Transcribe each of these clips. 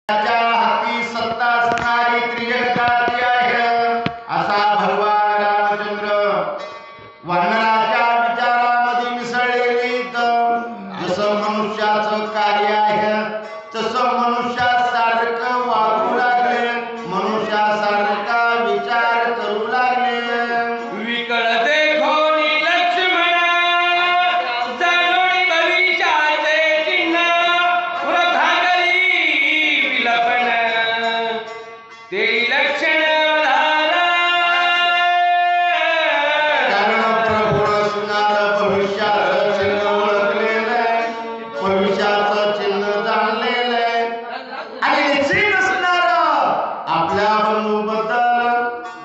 त्याच्या हाती सत्ता असणारी त्रिजगताची आहे असा भगवान रामचंद्र वानराच्या विचारामध्ये मिसळलेली. जसं मनुष्याचं कार्य आहे तसं मनुष्यासारखं वागू लागले, मनुष्यासारखा विचार करू लागले.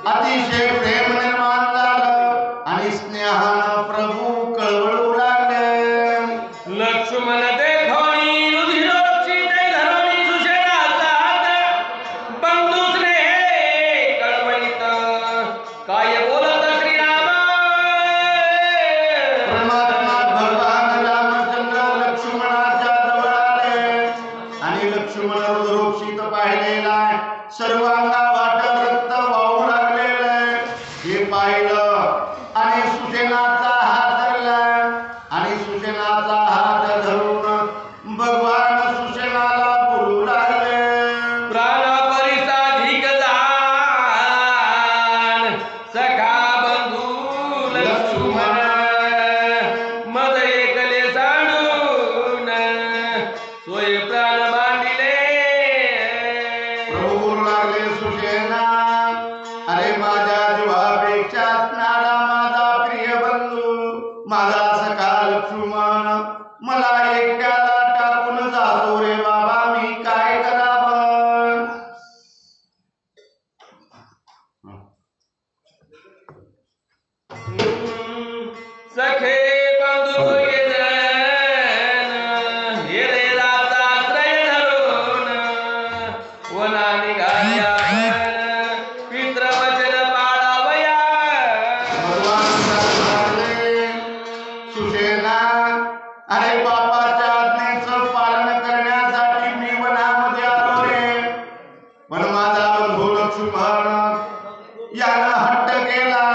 अतिशय प्रेम निर्माण झालं आणि स्नेहानं प्रभू कळवळू लागले. लक्ष्मण देखोनी रुधिरोक्षी ते धरोनी सुशेणाचा हात बंधुसने कळवळीत काय बोलत श्रीराम. परमात्मा भगवान रामचंद्र लक्ष्मणाच्या जवळ आले आणि लक्ष्मण रुधिरोक्षित पाहिलेला सर्वांना वाट रक्त वाहू लागलेलं हे पाहिलं आणि सुसेनाचा हात धरला आणि सुसेनाचा हात धरून भगवान सुसेनाला बोलू लागले. प्राण परिसाधिक जाण सखा बंधू लक्ष्मण मद एकले सांडून सोय प्राण मांडिले. प्रभू बोलू लागले, सुसेना अरे माझ्या जीवापेक्षा असणारा माझा प्रिय बंधू माझा सखा लक्ष्मण मला एकट्याला टाकून जातो रे बाबा, मी काय करावं. सखे बंधू हे रे राजा आश्रय धरून वना निघाल्या पितृवचन पाळावया. भगवान सांगितले, सुसेना अरे बापाच्या आज्ञेचं पालन करण्यासाठी मी वनामध्ये आलो रे, पण माझा बंधू लक्ष्मण यानं हट्ट केला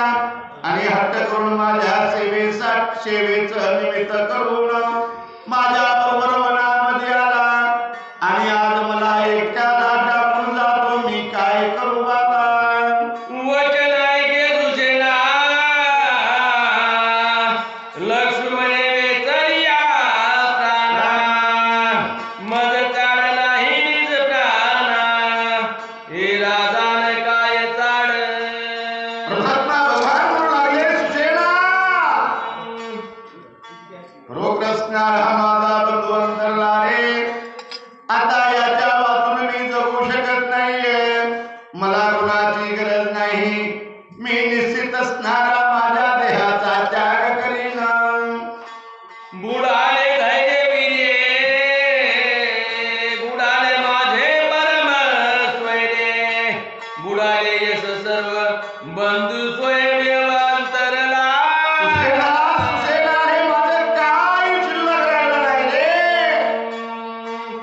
आणि हट्ट करून माझ्या सेवेचं निमित्त करून माझ्या बरोबर वनामध्ये आला आणि आज मला एकट्याला टाकून जातो, मी काय करू बाबा. वचन ऐके सुसेना लक्ष्मणे वेचरिया प्राणा मज चाड नाही निज प्राणा हे राजान काय चाड. प्रसन्न भगवान म्हणू लागले, सुसेना रोग रचणार हा माझा बंधू अंतरला रे, आता याच्या वाचून मी जगू शकत नाहीये, मला कुणाची गरज नाही, मी निश्चित असणारा माझ्या देहाचा त्याग करीन. बुडाले धैर्य वीर्ये बुडाले माझे परम स्वैरे बुडाले यश सर्व बंधू स्वयं अंतरला. सुसेना, सुसेना हे माझं काय शिल्लक राहिलं नाही रे,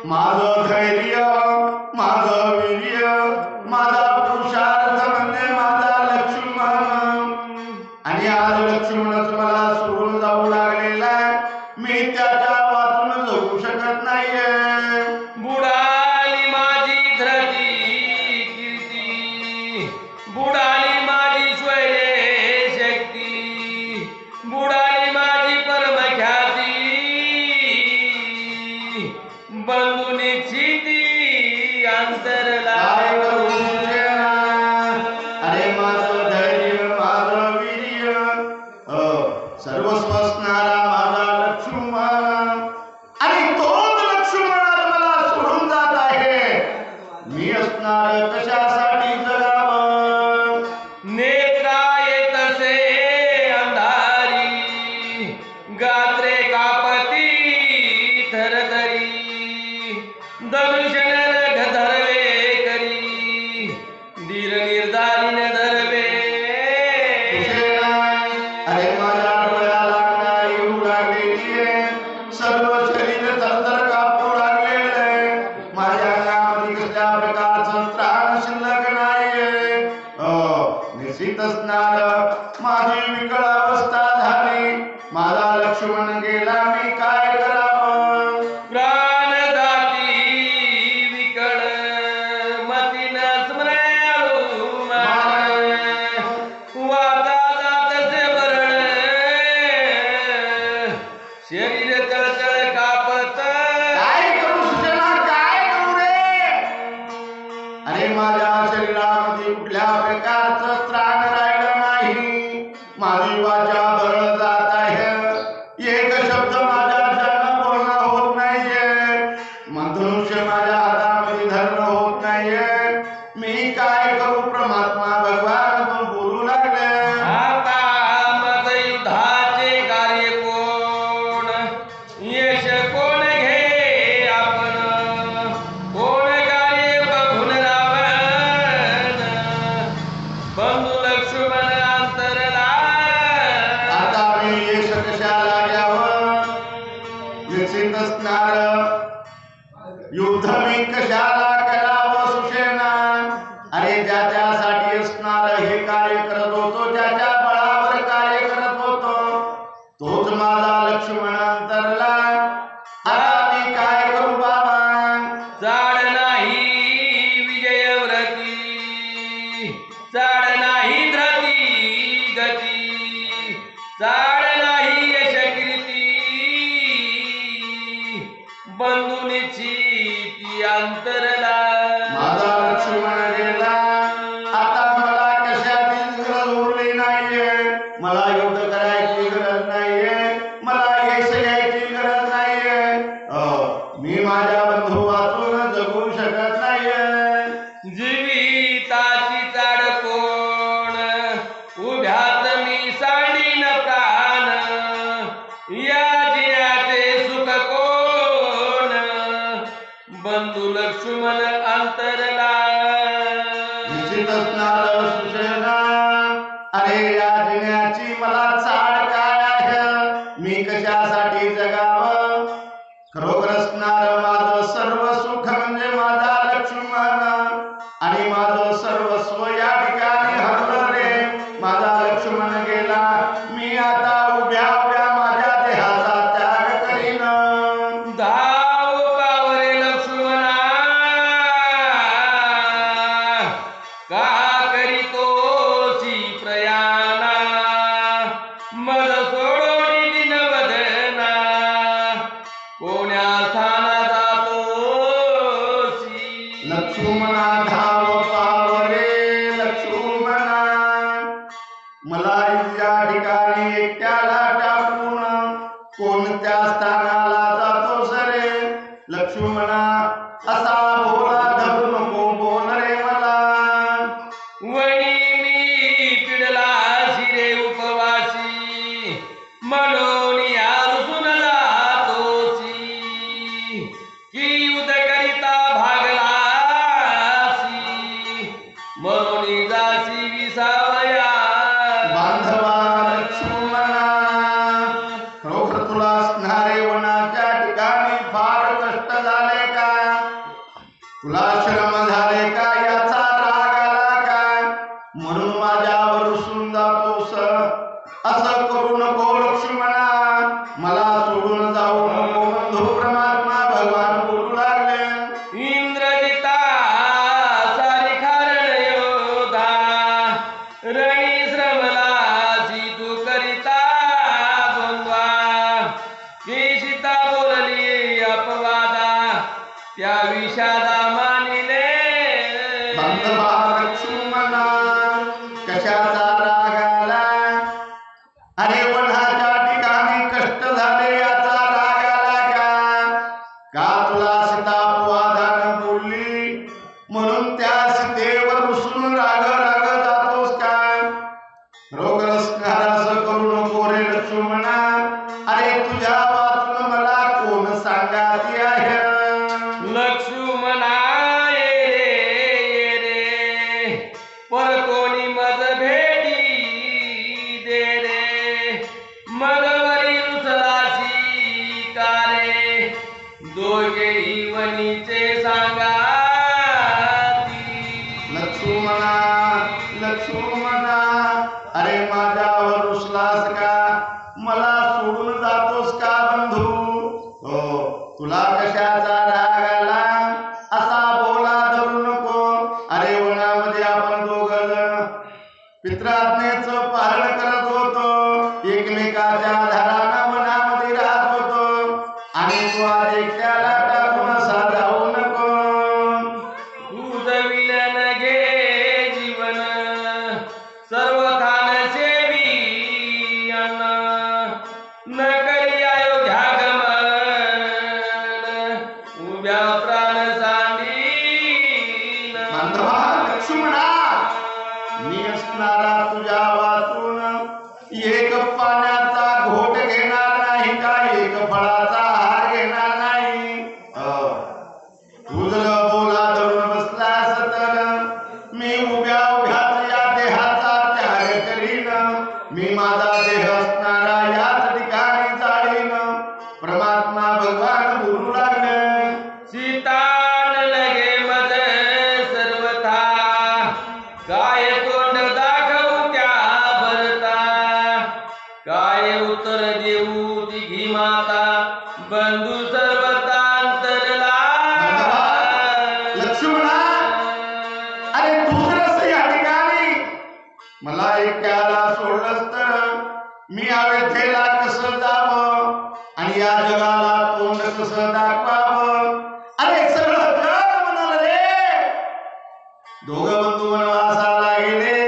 माझं धैर्य, माझं वीर्य, माझा पुरुषार्थ म्हणजे माझा लक्ष्मण, आणि आज लक्ष्मणच मला सोडून जाऊ लागलेला आहे, मी त्याच्या वाचून जगू शकत नाहीये. बुडाली माझी धरती कीर्ती बुडाली माझी स्वैरे शक्ती बुडाली माझी परम ख्याती बंधू निश्चिती अंतरला. काय करू सुसेना? अरे माझं धैर्य, माझं वीर्य, सर्वस्व असणारा माझा लक्ष्मण, आणि तोच लक्ष्मण आज मला सोडून जात आहे, मी असणार कशासाठी जगावं. नेत्रा येतसे अंधारी गात्रे कापती थरथरी धनुष्य नरक धरवे करी धीर निर्धारीन धरवे. सुसेना, अरे माझ्या डोळ्याला अंगाई येऊ लागलेली आहे, सर्व शरीर थरथर कापू लागलेलं आहे, माझ्या अंगामध्ये कसल्या प्रकारचं त्राण शिल्लक नाहीये. निश्चित असणार माझी विकळ अवस्था झाली. माझा लक्ष्मण गेला, मी काय करावं. प्राण जाती विकळ मतीन स्मरणाळू वाचा जातसे बरळ शरीर तळतळ कापत. काय करू सुचना, काय करू रे. अरे माझ्या शरीरामध्ये कुठल्या प्रकारचं त्राण राहिलं नाही. माझी वाचा बरळ जात आहे. एक शब्द माझ्या जन बोलणं होत नाहीये. धनुष्य माझ्या हातामध्ये धरणं होत नाहीये. मी काय करू. परमात्मा भगवान तू बोलू लागले. आता मग युद्धाचे कार्य कोण यश कोण घे आपण कोण कार्य बघून रावण बंधू लक्ष्मण अंतरला. आता मी यश कशाला घ्यावं. निश्चित असणार युद्ध मी कशाला करावं सुषेणा. अरे ज्याच्यासाठी असणार हे कार्य करत होतो, ज्याच्या बळावर कार्य करत होतो, तोच माझा लक्ष्मण अंतरला. आता मी काय करू बाबा. चाड नाही विजयव्रती चाड नाही धृती गती चाड नाही यशकीर्ती बंधुनीची ती अंतरला. माझा लक्ष्मण गेला. आता मला कशाची गरज उरली नाहीये. मला युद्ध करायची गरज नाहीये. मला यश घ्यायची गरज नाहीये. मी माझ्या बंधू वाचून जगू शकत नाहीये. जीविताची चाड कोण उभ्यात मी सांडीन प्राण या जियाचे सुख कोण बंधू लक्ष्मण अंतरला. निश्चित असणार सुषेणा. अरे या जिण्याची मला चाड काय आहे. मी कशासाठी जगावं. खरोखर असणार माझं सर्व सुख म्हणजे माझा लक्ष्मण. आणि माझं सर्वस्व या ठिकाणी हरलं रे. माझा लक्ष्मण गेला. मी आता उभ्या उभ्या माझ्या देहाचा त्याग करीन. धाव पावरे लक्ष्मणा का करीतोसी प्रयाणा मद सोडोनी दिनवदना कोण्या स्थाना जातोसी. लक्ष्मणा धाव पावरे लक्ष्मणा. मला या ठिकाणी एकट्याला टाकून कोणत्या स्थानाला जातो सरे. लक्ष्मणा असा बोला धरू नको बोल रे मला. वणी मी पिडला शिरे उपवासी म्हणून यारुसून जातोसी की युद्ध करिता भागलासी म्हणून जासी विसावया. बांधवा लक्ष्मणा. खरोखर तुला असणारे वनाच्या ठिकाणी फार कष्ट झाले का. तुला श्रम झाले का. याचा राग आला का. म्हणून माझ्यावर रुसून जातोस. असं करू नको लक्ष्मणा. मला सोडून जाऊ नको. बंधू परमात्मा भगवान बोलू लागले. इंद्रजिता सारिखा रणयोधा रणी श्रमला तू करिता द्वंद्वा की सीता बोलली अपवादा त्या विषादा मानिले. बांधवा पित्राज्ञेचं पालन करत होतो, एकमेकाच्या धारानं मनामध्ये राहत होतो आणि तू आज एकट्याला टाकून असा जाऊ नको. तुझ विलन घे जीवन सर्व थान सेवी अन्न न करी अयोध्या गमन उभ्या प्राण सांडीन. बांधवा लक्ष्मणा, मी असणारा तुझ्या वाचून एक पाण्याचा घोट घेणार नाही का एक फळाचा हार घेणार नाही. तू जर बोला धरून बसलास तर मी उभ्या उभ्याच या देहाचा त्याग करीन. मी माझा देह असणारा याच ठिकाणी जाळीन. परमात्मा भगवान बोलू लागले, सीतान लगे मज सर्वथा काय तोंड दाखवू त्या भरता काय उत्तर देऊ तिघी माता बंधू सर्वतांतरला. लक्ष्मणा, अरे तू जर असं या ठिकाणी मला एकट्याला सोडलंस तर मी अयोध्येला कसं जावं आणि या जगाला तोंड कसं दाखवावं. अरे सगळं जग म्हणाल रे. दोघं बंधू वनवासाला गेले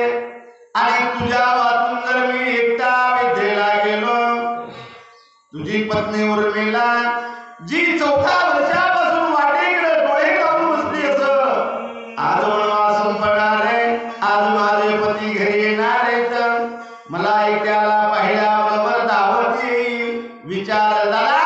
आणि तुझ्या वाचून जर मी एकटा अयोध्येला गेलो, तुझी पत्नी उर्मिला जी 14 वर्षापासून वाटेकडे डोळे लावून बसली असं, आज वनवास संपणार आहे, आज माझे पती घरी येणार आहेत, मला एकट्याला पाहिल्याबरोबर धावत येईल. विचार दादा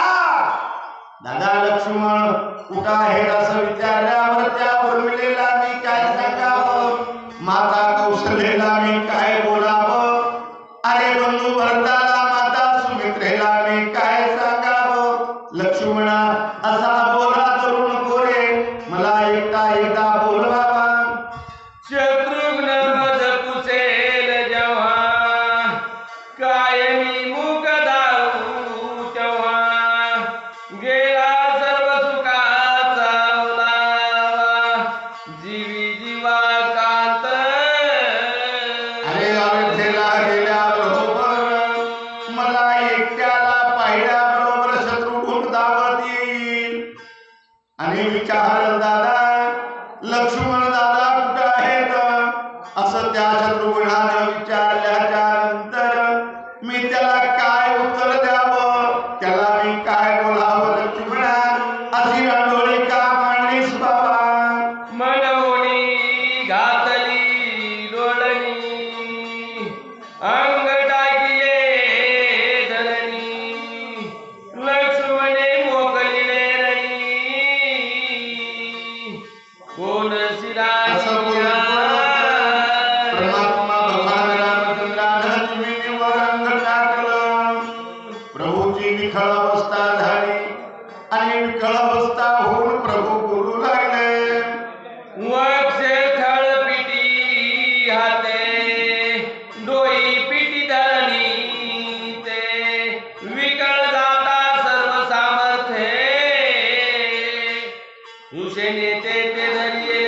लक्ष्मण कुठं आहे असं विचारल्यावर त्या उर्मिलेला मी काय सांगावं, माता कौशलेला मी काय बोलावं, अरे बंधू भरताला माता सुमित्रेला मी काय सांगावं. लक्ष्मणा असा बोला करू नको रे, मला एकदा बोलवावा. शत्रुघ्न मज पुसेल जेव्हा काय मी मुख दाऊ तेव्हा गेला सर्व सुखाचा ओलावा जीवी जीवा कांत. अरे अयोध्येला गेल्याबरोबर मला एकट्याला पाहिल्याबरोबर शत्रुघ्न धावत येईल आणि विचार दादा लक्ष्मण दादा कुठं आहेत असं त्या शत्रुघ्नानं विचारल्याच्या नंतर मी त्याला काय उत्तर द्यावं, त्याला मी काय बोलावं. लक्ष्मणा अशी रांडोळी का मांडलीस बाबा. मनवणी घातली लोळणी अंग टाकिले धरणी लक्ष्मणे मोकलिले रणी कोण असं बोलत परमात्मा भगवान रामचंद्रानं जमिनीवर अंग टाकलं. प्रभूची विखळ अवस्था झाली आणि विखळ अवस्था होऊन प्रभू बोलू लागले, वक्षे थळ पिटी हाते डोई पिटी धरणी ते विकळ जाता सर्व सामर्थ्ये हुसेने ते धरिये.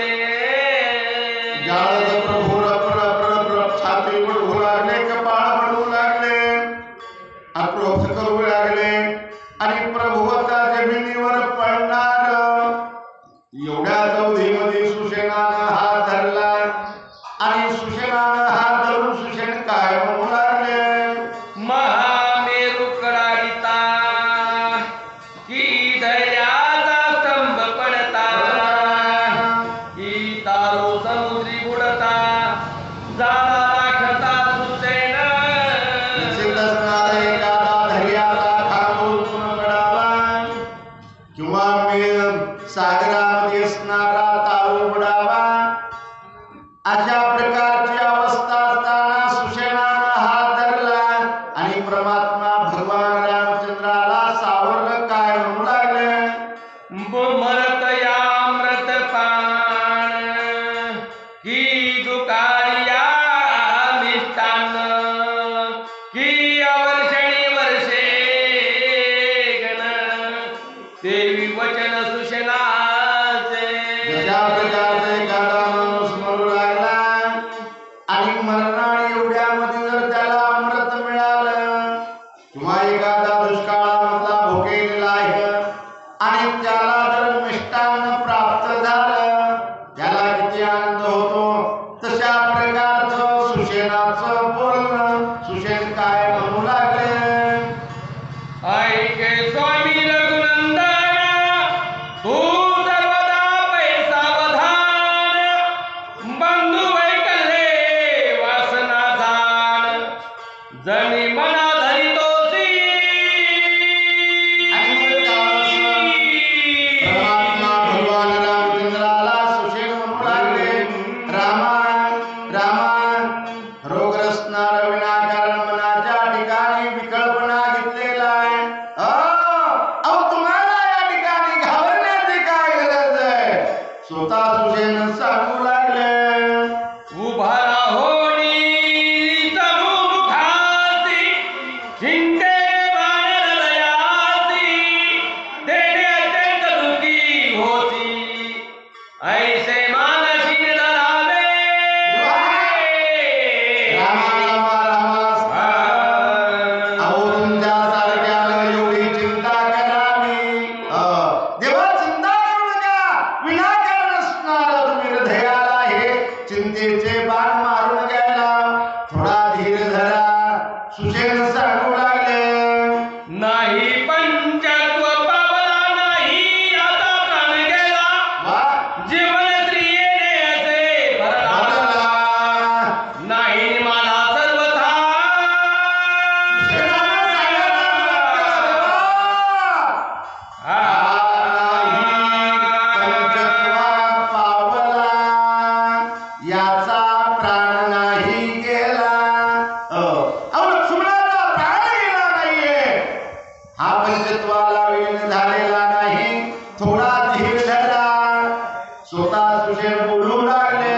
जाळत प्रभू रप छाती बडवू लागले, कपाळ बडवू लागले, आक्रोश करू लागले आणि प्रभू आता जमिनीवर पडणार. एवढ्या अवधीमध्ये सुसेनानं हात धरला आणि सुसेनानं हात धरून सुसेन काय म्हणू लागले, महामेरू कडाडिता की धैर्याचा स्तंभ पडता की तारो समुद्री बुडता जाला राखता सुसेन. निश्चित असणारा एखादा धैर्याचा खांब उचलून पडावा किंवा सागरामध्ये असणारा तारू बुडावा. अशा प्रकारची अवस्था असताना सुसेनानं हात धरला आणि परमात्मा भगवान रामचंद्राला सावरलं. काय म्हणू लागले, मरत यामृत पान की दुकारिया मिष्टान्न की अवर्षणी वर्षे गण देवी वचन सुशनाचे. ज्या प्रकारचे एखादा माणूस मरू लागला आणि मरणाळी स्वतः सुसेन सांगू लागले उभा राहोनी समुखासी शिंके बाणर दयासी तेने अत्यंत दुखी होती ऐसे मानसिक धरावे रामा रामा रामा अहो तुमच्यासारख्यानं एवढी चिंता करावी देवा चिंता करू नका विनाकारण असणार तुम्ही हृदयाला हे चिंतेचे बाण मारून घ्यायला थोडा धीर धरा सुसेन सांगू लागले नाही पंचत्व पावला नाही आता प्राण गेला वा जीवन स्त्रियेने असे भरला बदला नाही मला सर्वथा याचा प्राण नाही गेला अहो लक्ष्मणाचा प्राण गेला नाहीये हा पंचत्वाला विलीन झालेला नाही थोडा धीर धरा स्वतः सुषेण बोलू लागले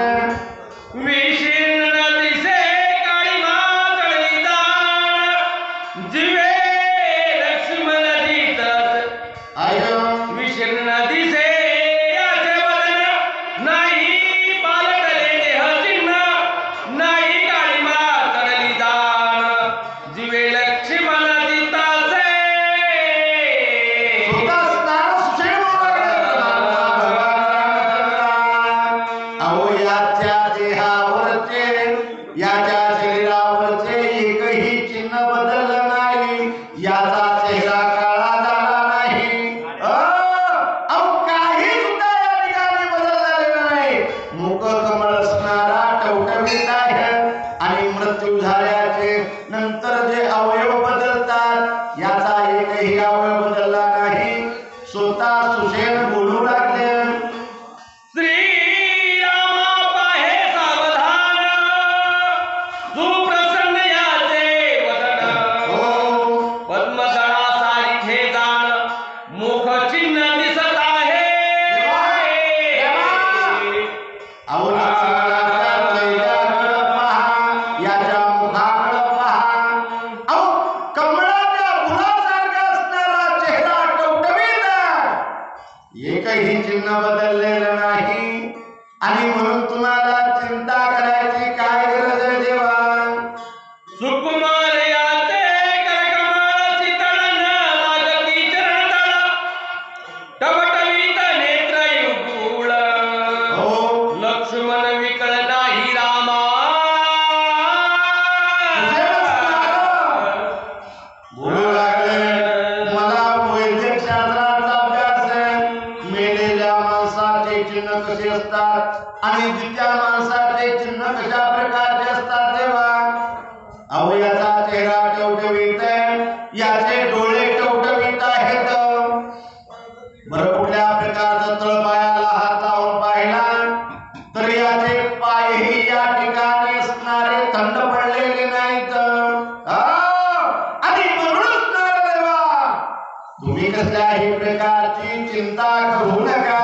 विशीर्ण दिसे काळी मातळी दान जीवे लक्ष्मण दिसत आय विशीर्ण दिसे याचे वदन नाही पालटले देह चिन्ह नाही काळी मातळी दान जीवे लक्ष्मण दिसतासे स्वतः असणारा सुषेण बोलू लागले अहो याच्या देहावरचे याच्या शरीरावरचे एकही चिन्ह बदललं नाही याचा चेहरा काळा झाला नाही अहो काही सुद्धा या ठिकाणी बदल झालेला नाही मुख कमळ असणारा टवटवीत आहे आणि मृत्यू झाल्याचे नंतर जे अवयव बदलतात याचा एकही अवयव बदलला नाही स्वतः सुषेण बोलू लागले श्रीरामा पाहे सावधान सुप्रसन्न याचे वदन हो पद्मदळासारखे जाण मुख चिन्ह दिसत आहे अहो लक्ष्मणाच्या चेहऱ्याकडं पहा याच्या मुखाकडं पहा अहो कमळाच्या फुलासारखा असणारा चेहरा टवटवीत आहे. एकही चिन्ह बदललेलं नाही आणि म्हणून तुम्हाला चिंता करायची काय गरज आहे देवा सुकुमार याचे करकमळ चितळन लागती चरणतळ टवटवीत नेत्र युगुळ हो लक्ष्मण विकळ नाही रामा बोलू लागले मला वैद्यक शास्त्राचा अभ्यास आहे मेलेल्या माणसाचे चिन्ह कसे असतात आणि जित्या माणसाचे चिन्ह कशा प्रकारचे असतात देवा अहो याचा चेहरा टवटवीत आहे याचे डोळे टवटवीत आहेत बरं कुठल्या प्रकारचा तळपायाला हात लावून पाहिला तर याचे पायही या ठिकाणी असणारे थंड पडलेले नाहीत आणि म्हणूनच तर देवा तुम्ही कसल्याही प्रकारची चिंता करू नका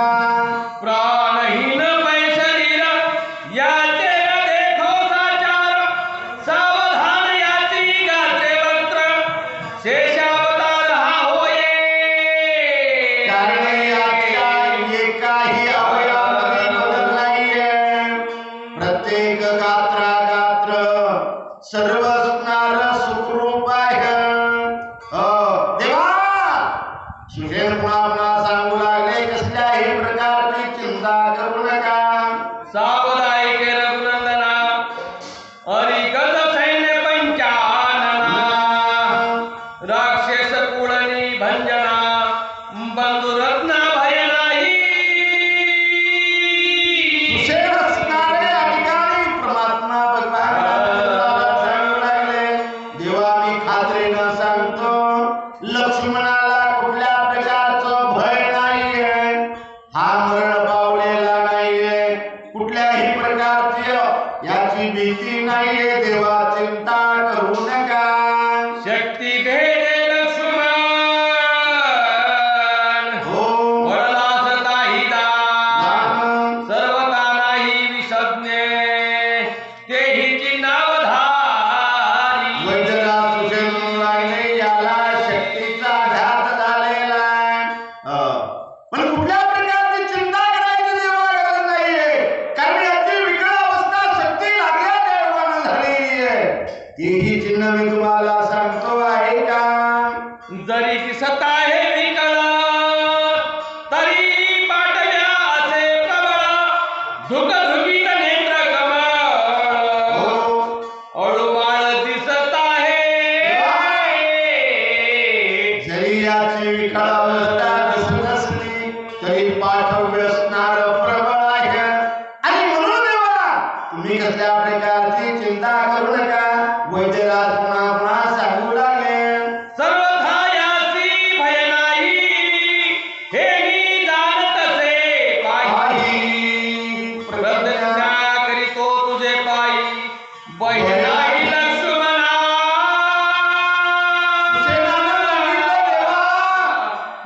प्राणहीन पैशरीर याचे न देखो साचार सावधान याची गात्रे वक्त्र शेषावतार हा होये कारण याच्या एकाही अवयवामध्ये बदल नाहीये प्रत्येक गात्र सर्व असणार सुखरूप आहे देवा सुषेण पुन्हा सांगू लागले कसल्याही प्रकारची चिंता करू नका सावधायके रघुनंदना अरिगत सैन्य पंचानना राक्षस कुळनी भंजना बंधुरत्न भय नाही सुषेण असणारे अधिकारी परमात्मा भगवान रामचंद्राला सांगू लागले देवा मी खात्रीनं सांगतो लक्ष्मणाला कुठल्या प्रकारचं भय नाहीये हा मरण पावलेला नाहीये कुठल्याही प्रकारची याची भीती नाहीये देवा चिंता करू नका शक्ती भेदे लक्ष्मण हो वळलास काही दान धुकधुकीत नेत्र कमळ अळूबाळ दिसत आहे जरी याची विकळ अवस्था दिसत असली तरी पाठव्य असणार प्रबळ आहे आणि म्हणून देवा तुम्ही कसल्या प्रकारची चिंता करू नका वैद्यराज पुन्हा पुन्हा सांगू लागले सर्वथा यासी भय नाही हे मी जाणतसे पायी प्रतिज्ञा करीतो तुझे पायी भय नाही लक्ष्मणा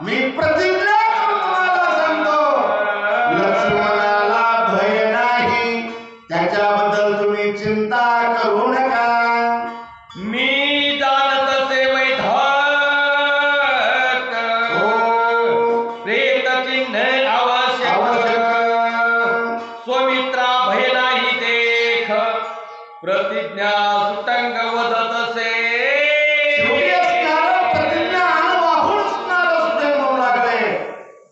मी प्रतिज्ञा करून तुम्हाला सांगतो लक्ष्मणाला भय नाही त्याच्याबद्दल तुम्ही चिंता करू नका मी जाणतसे वैधक प्रेत चिन्ह आवश्यक स्वमित्रा भय नाही देख प्रतिज्ञा सुटंग वदतसे शेवटी असणारं प्रतिज्ञा आणि वाहून असणारं सुद्धा म्हणू लागले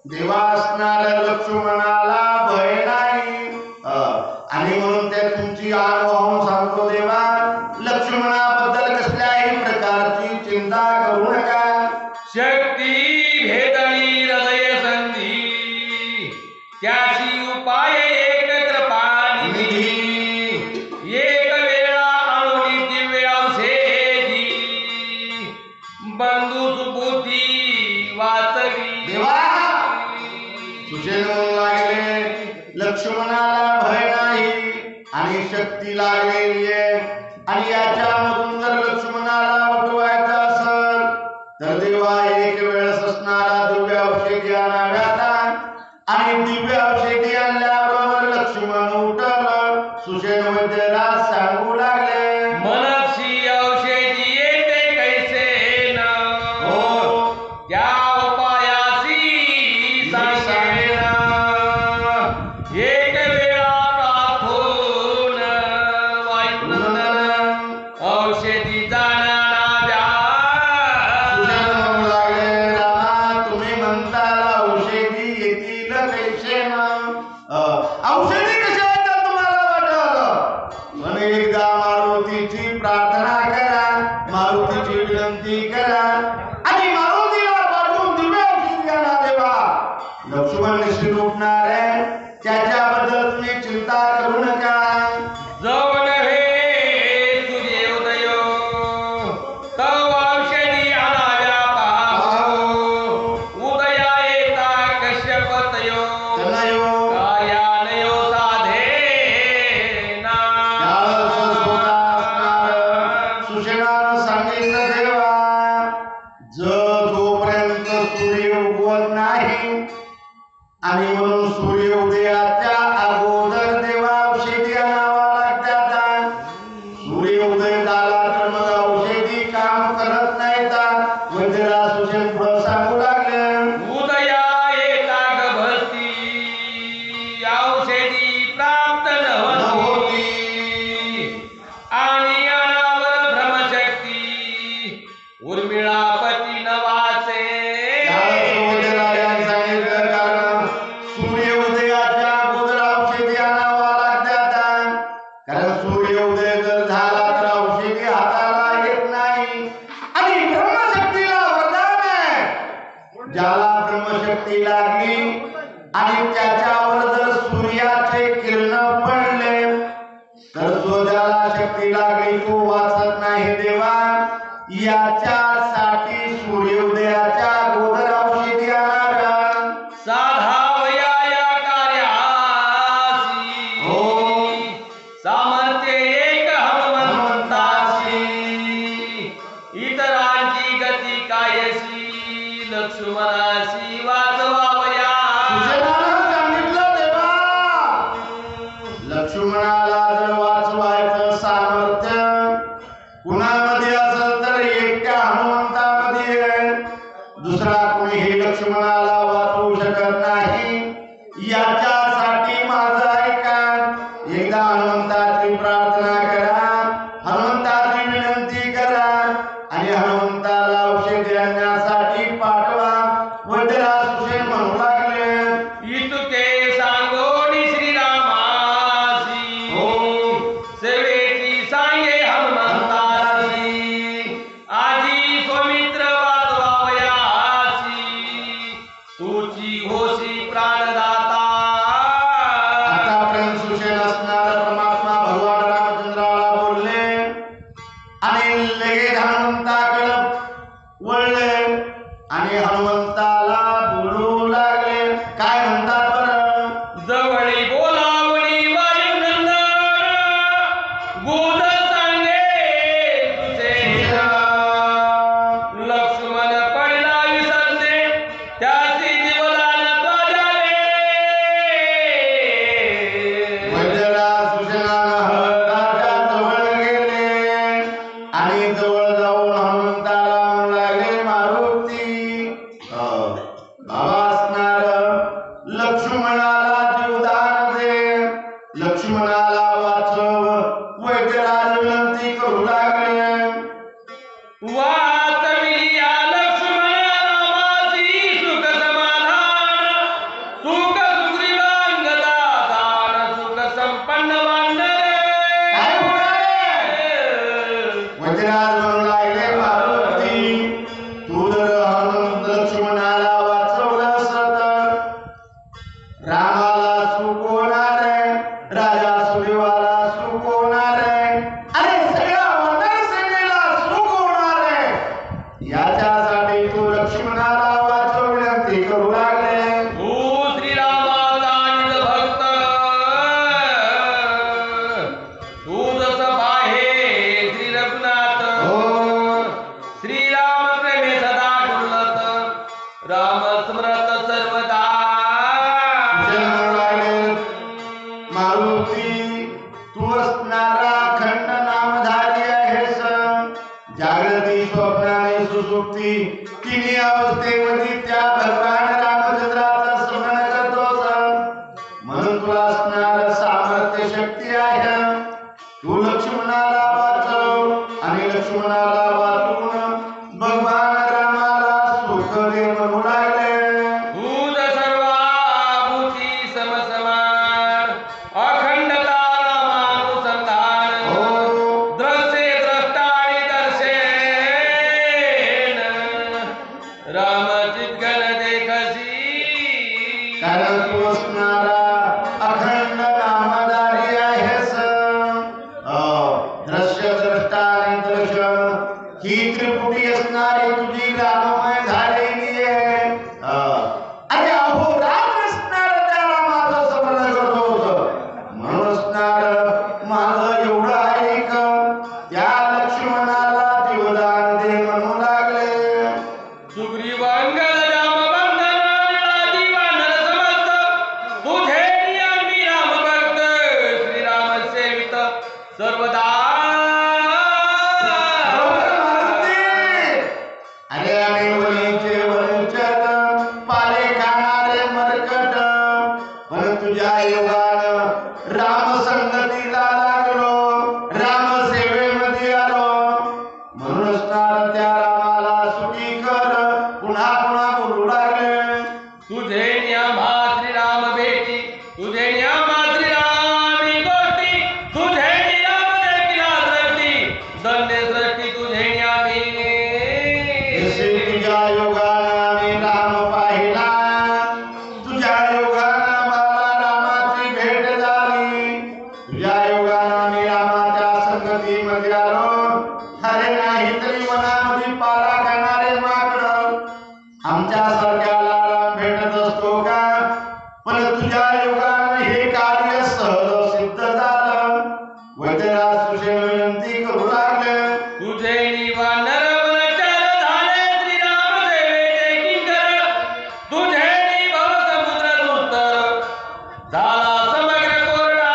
देवा असणाऱ्या लक्ष्मणाला भय नाही आणि म्हणून ते तुमची आण वाहून सांगतो देवा लक्ष्मणाबद्दल कसल्याही प्रकारची चिंता करू नका शक्ती भेदळी हृदय संधी त्याची उपाय एकत्र पाणी एक वेळा आणून दिव्य औषधी बंधू सुबुद्धी वाचवी देवा सुषेण म्हणू लागले लक्ष्मणाला भय नाही आणि शक्ती लागलेली आहे आणि याच्यामधून जर लक्ष्मणाला उठवायचं असेल तर देवा एक वेळेस असणारा दिव्य औषधी आणाव्याचा आणि दिव्य औषधी आणल्याबरोबर लक्ष्मण उठलं सुषेण वैद्यराज सांगू लागले मनसी औषधी येते कैसे न त्या उपायासी सांगेन एक वेळा प्रार्थून वायुनंदन औषधी जाणा द्या सुषेण म्हणू लागले रामा तुम्ही म्हणताल औषधी येतील कैसे ना औषधी कशा येतात तुम्हाला वाटलं पण एकदा मारुतीची प्रार्थना करा मारुतीची विनंती करा आणि मारुतीला पाठवून दिव्य औषधी आणा देवा लक्ष्मण निश्चित उठणार आहे त्याच्याबद्दल तुम्ही चिंता करू नका जवन हे सूर्योदय तव औषधी आणाव्या पाहो उदया येता कश्यपतयो तनयो कार्यानयो साधे ना सुषेणानं सांगितलं देवा जोपर्यंत सूर्य उगवत नाही आणि म्हणून सूर्य उदयाच्या अगोदर देवा औषधी आणावा लागतात सूर्य उदय झाला तर मग औषधी काम करत नाहीत वैद्यराज सुषेण पुढं सांगू लागले उदया येता गभस्ती औषधी प्राप्त न होती आणि अनावर भ्रमशक्ती उर्मिळापती न वाचे सांगितलं कारण सूर्य उदयाच्या अगोदर औषधी आणावा लागतात कारण सूर्य उदय जर झाला तर औषधी हाताला येत नाही आणि ब्रह्मशक्तीला वरदान आहे ज्याला ब्रह्मशक्ती लागली आणि त्याच्यावर जर सूर्याचे किरण पडले तर जो ज्याला शक्ती लागली तो वाचत नाही देवा याच्यासाठी सूर्योदयाच्या अगोदर औषधी आणाव्या साधावया या कार्यासी सामर्थ्य एक हनुमंतासी इतरांची गती कायसी लक्ष्मणासी वाचवावया सुषेणानं सांगितलं देवा लक्ष्मणाला जर वाचवायचं सामर्थ्य कुणामध्ये असेल तर एकट्या हनुमंतामध्ये आहे दुसरा कोणीही लक्ष्मणाला वाचवू शकत नाही याच्यासाठी माझं ऐका एकदा हनुमंताची प्रार्थना करा हनुमंताची विनंती करा आणि हनुमंताला औषधी आणण्यासाठी पाठवा वैद्यराज सुषेण म्हणू लागले इतुके सांगोनी श्रीरामा लक्ष्मणाला वाचव वैद्यराज विनंती करू लागले. वाचविली या लक्ष्मण रामाची सुख समाधान, सुख सुग्रीवांगदा दान, सुख संपन्न वानरे. काय म्हणाले? वैद्यराज म्हणू लागले, पार्वती तू जर हनुमंत लक्ष्मणाला वाचवलंस तर रामाला सुख होणार आहे, राजा सुग्रीवाला सुख होणार आहे, अरे सगळ्या वानर सेनेला सुख होणार आहे. याच्यासाठी तू लक्ष्मणाला वाचव विनंती करू लागले. तू श्रीरामाचा निज भक्त, तू जसं पाहे श्री रघुनाथ, हो श्रीराम प्रेमे सदा डुलत, राम स्मरत सर्वदा. मारुती तू असणारा अखंड नामधारी आहेस. जागृती स्वप्नाने सुसुप्ती तिन्ही अवस्थेमध्ये त्या भगवान रामचंद्राचं स्मरण करतोस, म्हणून तुला असणार सामर्थ्य शक्ती आहे. तू लक्ष्मणाला वाचव आणि लक्ष्मणाला वाचून भगवान रामाला सुख दे म्हणू लागले. भूत सर्वाभूती समसमान, अखंडता रामानुसंधान, हो द्रष्टे द्रष्टा आणि दर्शेन, रामचित्गण देखसी. कारण तू असणारा अखंड नामधारी आहेस. दृश्य द्रष्टा आणि दर्शन ही त्रिपुटी असणारी तुझी राममय झालेली आहे. अरे अहो राम असणार त्या रामाचं स्मरण करतोस, म्हणून असणार माझं एवढं ऐक, त्या लक्ष्मणाला जीवदान दे म्हणू लागले. सुग्रीवांगद रामबंधन, लादी वानर समस्त, तुझे नियमी राम भक्त, श्रीराम सेवित सर्वदा. अरे आम्ही वलीचे वंचक, पाले खाणारे मरकट, पण तुझ्या योगानं राम संगतीला लागलो, राम सेवेमध्ये आलो, म्हणून असणार त्या रामाला सुखी कर. पुन्हा पुन्हा बोलू लागले. तुझे न्यामा श्रीराम भेटी, तुझे न्यामा श्रीरामी गोष्टी, तुझे निराम देखील दृष्टी, दंडे सृष्टी तुझे न्यामी. जसे तुझ्या योगानं आम्ही राम पाहिला, तुझ्या योगानं मला रामाची भेट झाली, तुझ्या योगानं आम्ही रामाच्या संगतीमध्ये आलो. अरे नाही तरी मनामध्ये पाला खाणारे माकड आमच्या सारख्याला राम भेटत असतो का? पण तुझ्या योगानं हे कार्य सहज सिद्ध झालं. वैद्यराज सुषेण विनंती करू लागले. तुझे निवानर वनचर झाले श्रीराम सेवेचे किंकर, तुझे भव समुद्र दुस्तर, झाला समग्र कोरडा.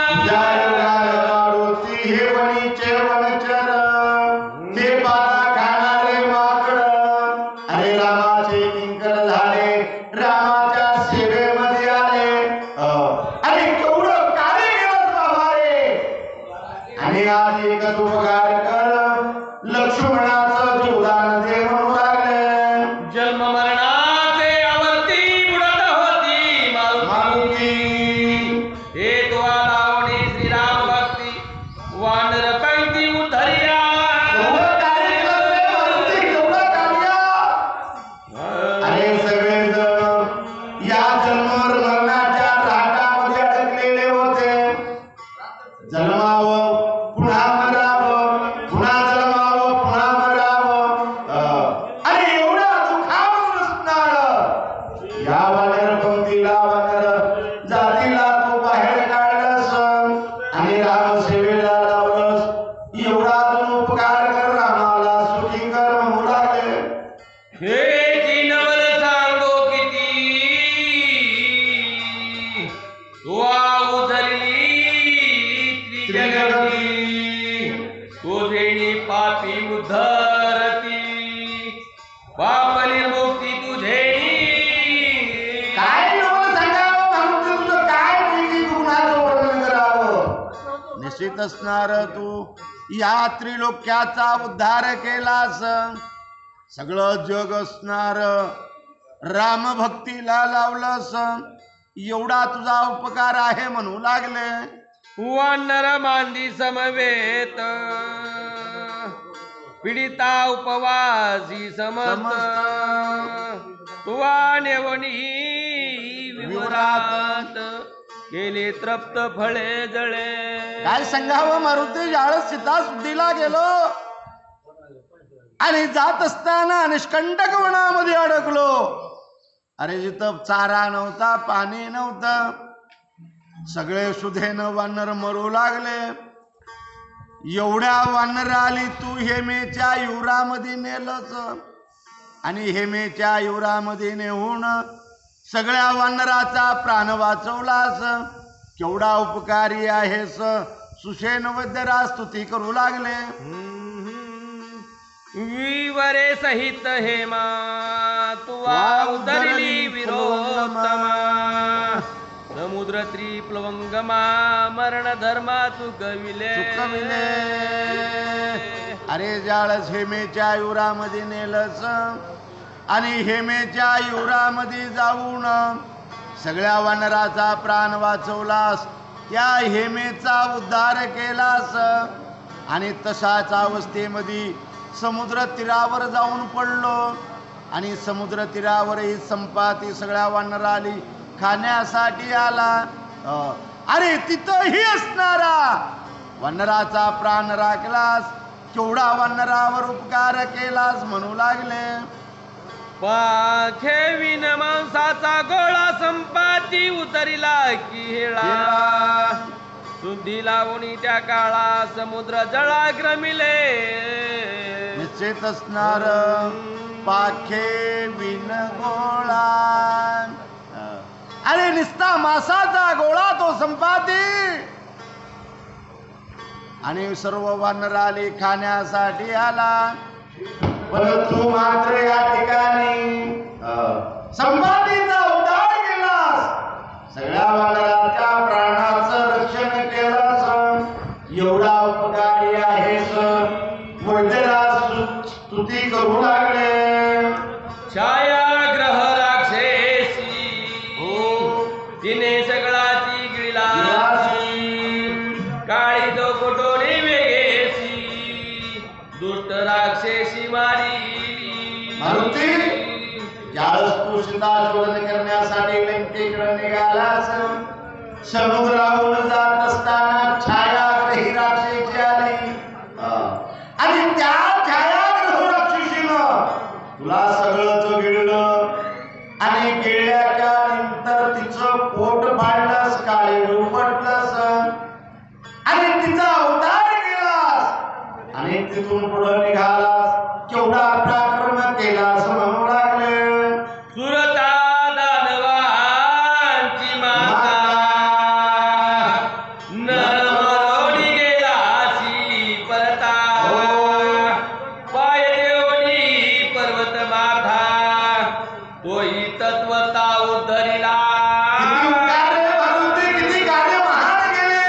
तुझ्या योगानं मारुती हे वनीचे वनचर, हे पाला खाणारे माकड, अरे रामाचे किंकर झाले, रामाच्या सेवेमध्ये आले. अरे केवढं कार्य केलं बाबा रे. आणि आज एकच उपकार कर, लक्ष्मणाचं जीवदान दे म्हणू लागले. जन्म मरणाचे आवर्ती बुडत होती मारुती, हे तुला लावणी श्रीराम भक्ती, वानर पंक्ती उद्धरिया. एवढं कार्य केलं रे मारुती, एवढं कार्य. अरे सगळेजण या जन्म मरणाच्या राटामध्ये अडकलेले होते. जन्मावं पुन्हा मरावं, पुन्हा जन्मावं पुन्हा मरावं. अरे एवढा दुखावून असणार या वानर पंक्तीला वानर जातीला तू बाहेर काढलंस आणि राम सेवेला लावलंस. एवढा अजून उपकार कर, रामाला सुखी कर म्हणू लागले. हे जिनवर सांगो किती, तुआ उधरली त्रिजगती, तुझे पापी उद्धरती, पाप निर्मुक्ती तुझे. काय एवढं सांगावं म्हणून तुझं काय निश्चित असणार तू या त्रिलोक्याचा उद्धार केलास सगळं जग असणार राम भक्तीला लावलंस एवढा तुझा उपकार आहे म्हणू लागले वानर मांदी समवेत पीडिता उपवासी समस्त तुवा नेवणी विवरात गेले तृप्त फळे जळे काय सांगावं मारुती ज्यावेळेस सीता सुद्धीला गेलो आणि जात असताना निष्कंटक वनामध्ये अडकलो अरे जिथं चारा नव्हता पाणी नव्हतं सगळे सुधेनं वानर मरू लागले एवढ्या वानर आली तू हेमेच्या युरामध्ये नेलंच आणि हेमेच्या युरामध्ये नेऊन सगळ्या वानराचा प्राण वाचवलास केवढा उपकारी आहेस सुषेण वैद्यरा स्तुती करू लागले विवरे सहित हेमा तुवा उदरली विरोत्तमा समुद्र त्रिप्लवंगमा मरण धर्मा चुकविले अरे ज्यावेळेस हेमेच्या युरामध्ये नेलंस आणि हेमेच्या युरामध्ये जाऊन सगळ्या वानराचा प्राण वाचवलास त्या हेमेचा उद्धार केलास आणि तशाच अवस्थेमध्ये समुद्र तीरावर जाऊन पडलो आणि समुद्र तीरावरही संपाती सगळ्या वानर आली खाण्यासाठी आला अरे तिथंही असणारा वानराचा प्राण राखलास केवढा वानरावर उपकार केलास म्हणू लागले पाखे विन मांसाचा गोळा संपाती उतरिला की हेळा शुद्धी लावणी त्या काळा समुद्र जळाग्रमिले निश्चित असणार पाखे विन गोळा अरे निस्ता मासाचा गोळा तो संपाती आणि सर्व वानर आली खाण्यासाठी आला परंतु मात्र या ठिकाणी संपातीचा उद्धार केलास सगळ्या वानराच्या प्राणाचं रक्षण केलंस एवढा उपकारी आहेस वैद्यरा स्तुती करू लागले छायाग्रह राक्षसी तिने सगळाची गिळला काळी तो कोटोरी वेगेसी दुष्ट राक्षसी मारी मारुती ज्यावेळेस तू सीता शोधन करण्यासाठी लंकेकडे निघालास समुद्रावरून जात असताना छायाग्रही राक्षसी आली आणि त्या छायाग्रह राक्षसीनं तुला सगळं गिळलं आणि गिळल्याच्या नंतर तिचं पोट फाडलंस काळे उपटलंस आणि तिचा अवतार केलास आणि तिथून पुढे निघालास केवढा पराक्रम केलास म्हणू लागले सुरता दानवांची माता नरमरोडी गेलासी परता पाय देवडी पर्वत माथा तोही तत्वता उद्धरिला किती कार्य महान केले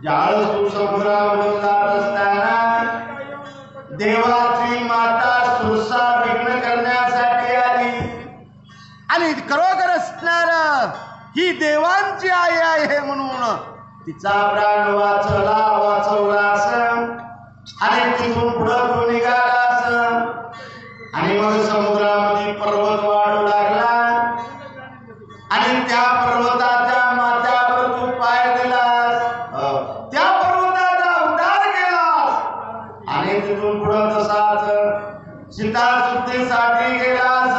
ज्यावेळेस तू समुद्रावरून जात असताना देवाची माता सुरसा विघ्न करण्यासाठी आली आणि खरोखर असणार ही देवांची आई आहे म्हणून तिचा प्राण वाचवलास आणि तिथून पुढं तू निघालास आणि मग समुद्रामध्ये पर्वत वाढू लागला आणि त्या पर्वताच्या माथ्यावर तू पाय दिलास त्या पर्वताचा उद्धार केलास आणि तिथून पुढं तसाच सीता शुद्धीसाठी गेलास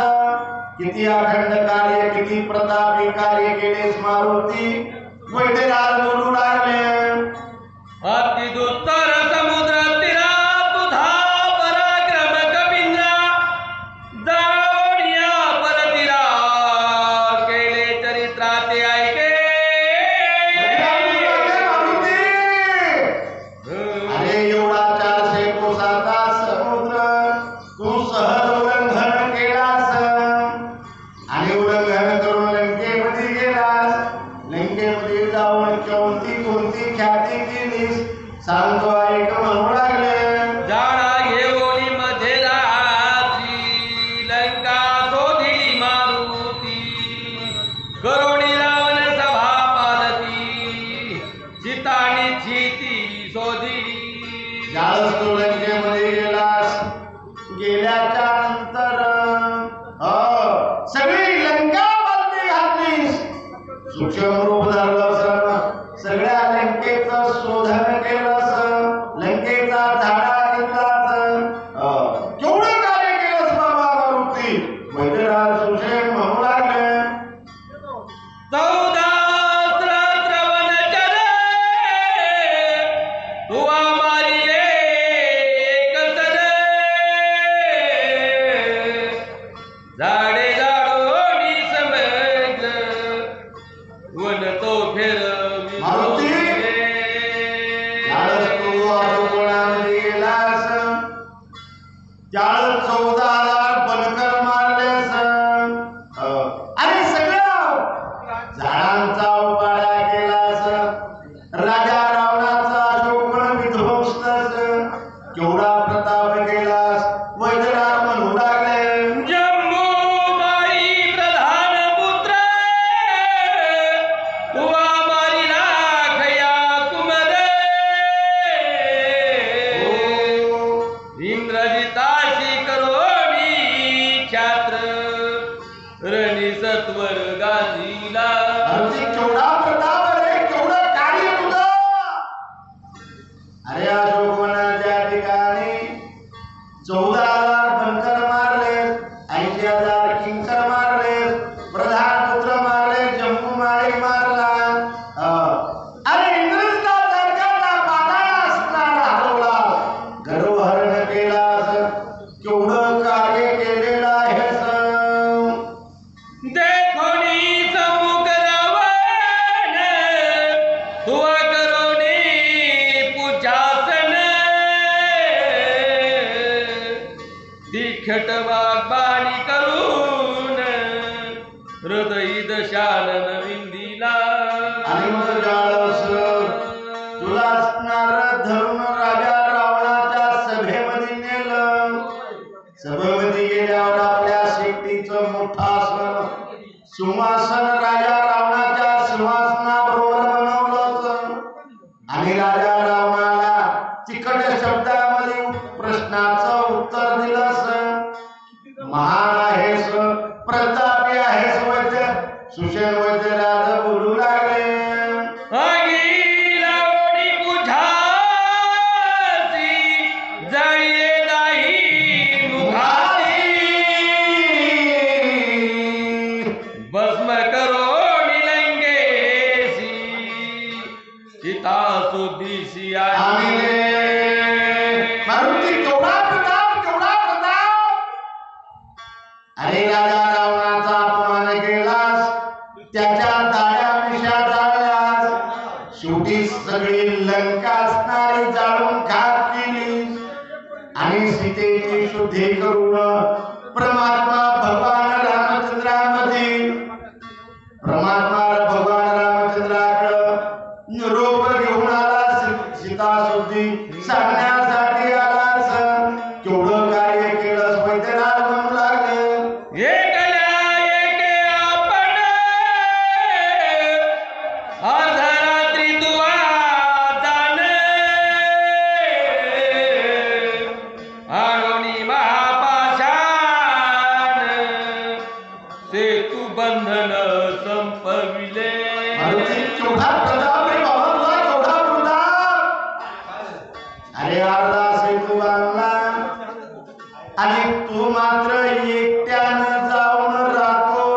किती अखंड कार्य किती प्रतापी कार्य केलेस मारुती वैद्यराज बोलू लागले अति दुस्तर समुद्र तीरा तुझा पराक्रम कपिंद्रा जावडिया परतीरा केले चरित्राते ऐके अरे एवढा 400 कोसाचा समुद्र तू सहज उल्लंघन केलास आणि उल्लंघन करून लंकेमध्ये गेलास लंकेमध्ये जाऊन कोणती कोणती ख्याती केलीस सांगतो ऐक म्हणू लागले. जाणा घेऊनी मध्ये रात्री लंका शोधिली मारुती करुणी रावण सभा पालती सीतानी चिती शोधिली. ज्यावेळेस तू लंकेमध्ये गेलास गेल्याच्या नंतर सगळी लंका बांधली घातलीस सूक्ष्म रूप धरलं सगळ्या लंकेचं शोधन केलंस लंकेचा झाडा घेतलास केवढं कार्य केलंस बाबा मारुती. वैद्यराज सुषेण म्हणू लागले. 14 सहस्र वनचर तुवा मारिले एकतर झाडे झाडोनी समजलं वन तो फेर मारुती ज्यावेळेस तू अशोकवनामध्ये गेलास त्यावेळेस 14,000 बनकर मारलेस आणि सगळं झाडांचा उपाडा केलास. राजा रावणाचा अशोकवन विध्वंस केवढा प्रताप केलास. वैद्यराज म्हणू लागले. जम्बूबाई प्रधान पुत्र तुवा मारिला खया कुमर इंद्रजिताशी करोनी छात्र रणी सत्वर गांधीला. अरे केवढा प्रताप रे केवढं कार्य तुझं. अरे अशोकवनाच्या ठिकाणी 14,000 बनकर मारले 80,000 किंकर मारले प्रधान पुत्र मारले जम्बूमाळी मारला अरे इंद्रजितासारखा पाताळासला हरवला गर्वहरण केलास केवढं कार्य केलेलं आहेस. देखोनी समुख रावण तुवा करोनी पूजासन तिखट वाग्बाणी करून हृदय दशानन विंदीला. आणि मग ज्यावेळेस तुला असणार धरून राजा रावणाच्या सभेमध्ये नेलं. सभेमध्ये गेल्यावर आपल्या शेतीचं मोठासन सिंहासन राजा रावणाच्या सिंहासनाबरोबर बनवलं आणि राजा रावणाला तिखट शब्दामध्ये प्रश्नाचं उत्तर दिलंस. महान आहेस प्रतापी आहेस वैद्य सुषेण. वैद्यराज बोलू लागले. आगी लावणी बुझासी जाळले नाही मुखासी भस्म करो निलंगेसी सीता सुदिशी आले. मारुती केवढा प्रताप केवढा प्रताप. अरे राजा रावणाचा अपमान केलास त्याच्या दाढ्या मिशा जाळल्यास शेवटी सगळी लंका असणारी जाळून खाक केली आणि सीतेची शुद्धी करून परमात्मा भगवान रामचंद्रामध्ये भगवान रामचंद्राकडे निरोप घेऊन आला. सीता शुद्धी सांगण्यासाठी आलास केवढं कार्य केलंस. वैद्यराज म्हणू लागले. एकल्या एके आपण अर्धरात्री तुवा जाण आणोनी महापाषाण सेतू बंधन संपविले. मारुती केवढा प्रताप रे बाबा तुझा केवढा प्रताप. अरे अर्धा सेतू बांधला आणि तू मात्र एकट्यानं जाऊन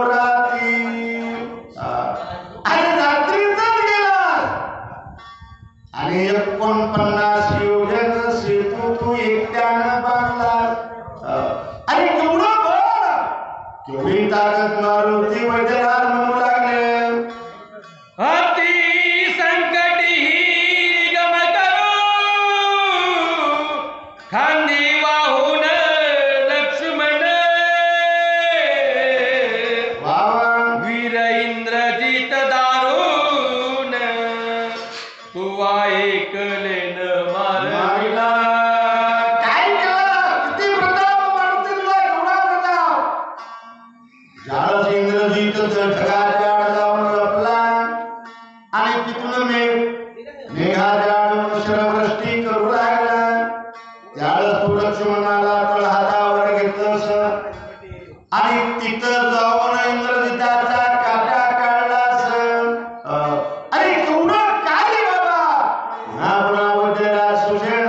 रात्री आणि रात्रीतच गेलास आणि 49 योजन सेतू तू एकट्यानं बांधलास. अरे केवढं बळ केवढी ताकद. मारुती वैद्यराज म्हणू लागले. अति आणि तिथून मेघाच्या आडून शरवृष्टी करू लागला. त्यावेळेस तू लक्ष्मणाला तळहातावर घेतलंस आणि तिथं जाऊन इंद्रजिताचा काटा काढलास. अरे केवढं काय रे बाबा. पुन्हा बदलेला सुषेण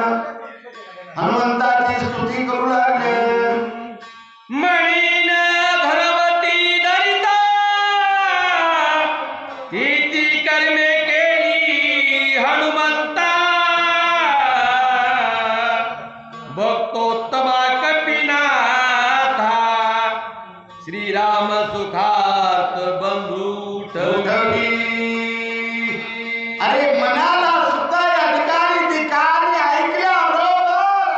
हनुमंताची स्तुती करू लागले. म्हणीन धर्मती दरिता किती कर्मे केली हनुमंता. भक्तोत्तमा कपिनाथा श्रीराम सुखार्थ बंधू ठेवी. अरे मनाला सुद्धा या ठिकाणी ते कार्य ऐकल्याबरोबर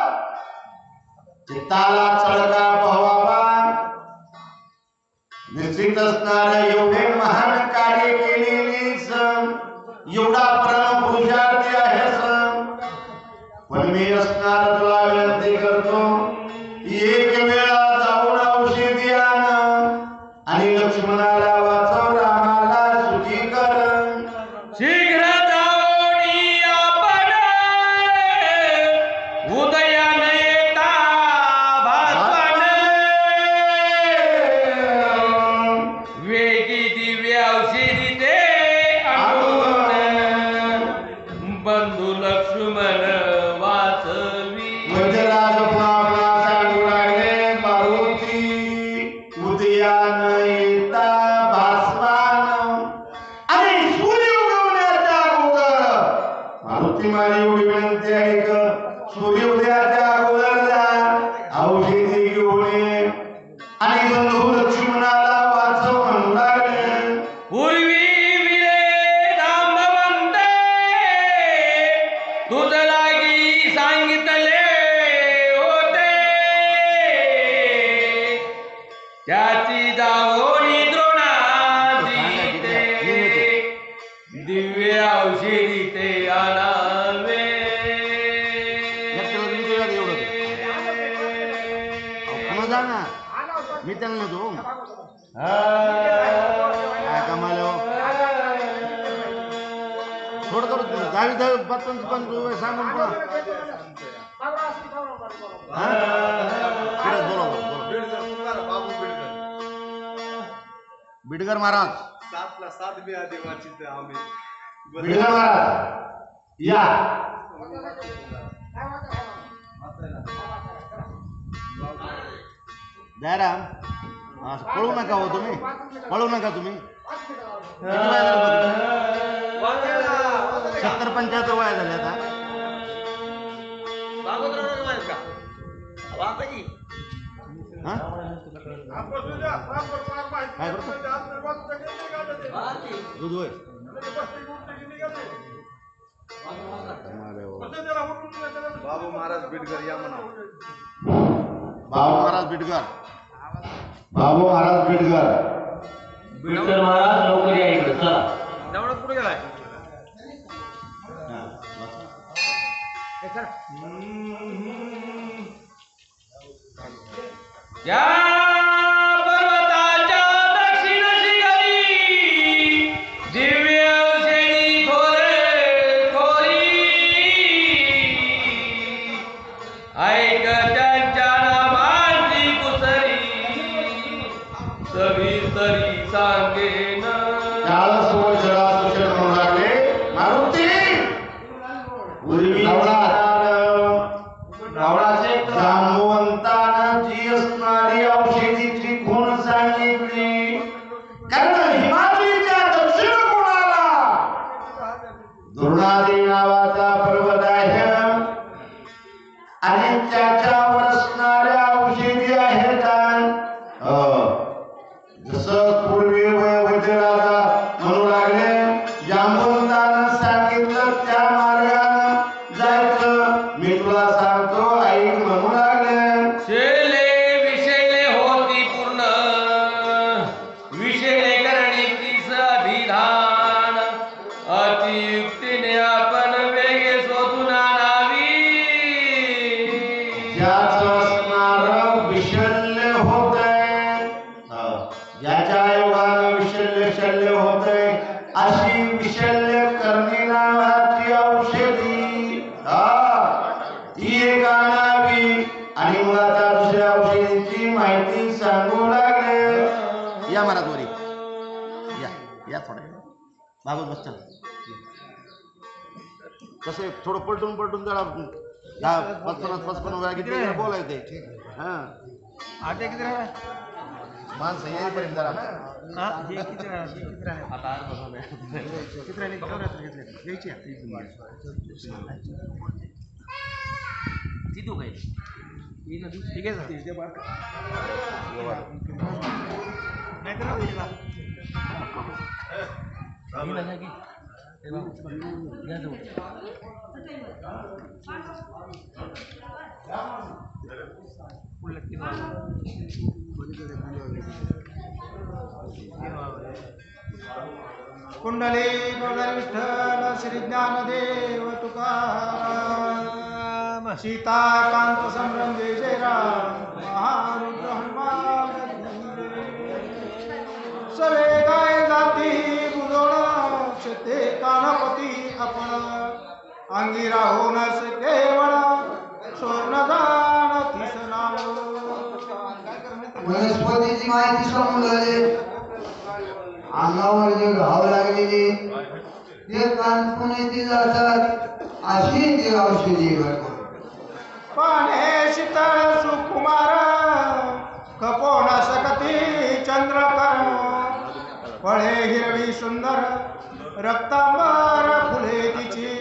चित्ताला चळका पोहावा. निश्चित असणार एवढे महान कार्य केलेलीस, एवढा परम पुरुषार्थी आहेस. पण मी असणार तुला विनंती करतो, एक वेळा जाऊन औषधी आण आणि लक्ष्मणाला वाचव, रामाला सुखी कर. शीघ्र जाऊनी आपण उदयान येता भास्वन. वेगी दिव्य औषधी ते आणून बंधू लक्ष्मण वाचवी. वज्रराज पुन्हा सांगू लागले, मारुती उदयान येता भास्वान. अरे सूर्य उगवण्याच्या अगोदर मारुती माझी एवढी विनंती आहे का सूर्य उदयाच्या अगोदर जा, औषधी घेऊन ये आणि बंधू लक्ष्मणाला वाचव म्हणू लागले. पूर्वी विरे रामवंते तुझ लागी सांगितले होते. त्याची जावोनी द्रोणाची ते दिव्य औषधी ते आणावे. मी त्यांना तो हा. कमाल थोडं करू दहावी पण सांगून पुन्हा बिडगर महाराज 7 देवाची बिडगर महाराज या. जयराम पळू नका हो तुम्ही, पळू नका तुम्ही. 70-75 वय झाले आता. हा? काय करतो दूध होय. बाबू महाराज बिडकर या म्हणा. बाबू महाराज बिडकर, बाबू महाराज बिडकर. बिडकर महाराज लवकर या इकडे चला. त्यामुळे कुठे गेलाय. या पर्वताच्या दक्षिण शिखरी दिव्य औषधी थोरे थोरी. ऐक त्यांच्या नामांची कुसरी सविस्तरी सांगेन. त्याला वर्षाला सुषेण म्हणू लागले, मारुती पूर्वी जांबुवंतानं जी असणारी औषधीची खूण सांगितली. कारण हिमालयाच्या दक्षिण कोणाला दुर्णादी नावाचा पर्वत आहे आणि त्याच्यावर असणाऱ्या औषधी आहेत. जसं पूर्वी वज्रराजा म्हणू लागले, जांबुवंतानं सांगितलं त्या मार्गानं जायचं. मी तुला सांगतो ऐक म्हणू लागले. शेले विषेले होती पूर्ण विषेले करणीतीस अभिधान. अतियुक्तीने आपण वेगे शोधून आणावी. ज्याचं असणारं विशल्य होतंय, ज्याच्या योगानं विशल्य शल्य होतंय, अशी विशल्य बस चल. कसं आहे, थोडं पलटून पलटून जरा 10-55 वेळा किती वेळा बोलायचंय. हा आटे किती राहिला माणसं येईपर्यंत जरा हा हे किती राहिला किती राहिला आता अर्धा झाला. किती राहिले घ्यायची ती तू काय ठीक आहे सर नाही तर राहू दे. कुंडली गोदर विठ्ठल श्री ज्ञानदेव तुकाराम सीताकांत संभ्रम जय जय राम महारुद्र हनुमान सवे गाय जाती बुजोण क्षते कानपती आपण अंगी राहून केवळ स्वर्णदान तीस नाव. वनस्पतीची माहिती समोर आली. अंगावर जे घाव लागलेले ते कांतून येते जातात अशी ती औषधी पाने शीतळ सुकुमार कपोन सकती चंद्रकर्ण फळे हिरवी सुंदर रक्तांबर फुले तिची.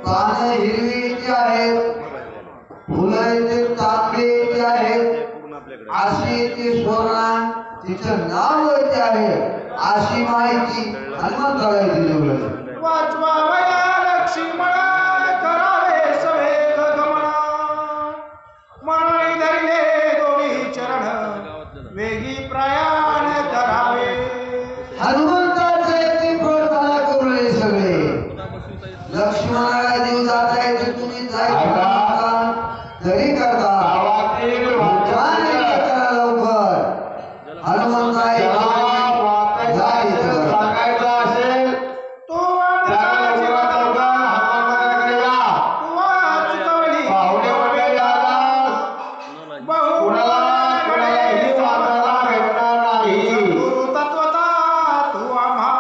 पानं हिरवीची आहेत, फुलं इथे तांबडीची आहेत, अशी ती स्वर्णा तिचं नाव येते आहे अशी माहिती हनुमंताला दिली. वाचवावया लक्ष्मण करावे सवेग गमन मनोनी धरिले दोन्ही चरण वेगी प्रयाण करावे. हनुमंताचे ती प्रार्थना करू सगळे. लक्ष्मणाला जीव जाता येते तुम्ही जायचं तरी करता लवकर हनुमंता सांगायचं असेल तू आमचा जीवन वाचवली पाहुणे वगैरे आलास कुणाला ही वाचायला भेटणार नाही. गुरु तत्वता तू आम्हा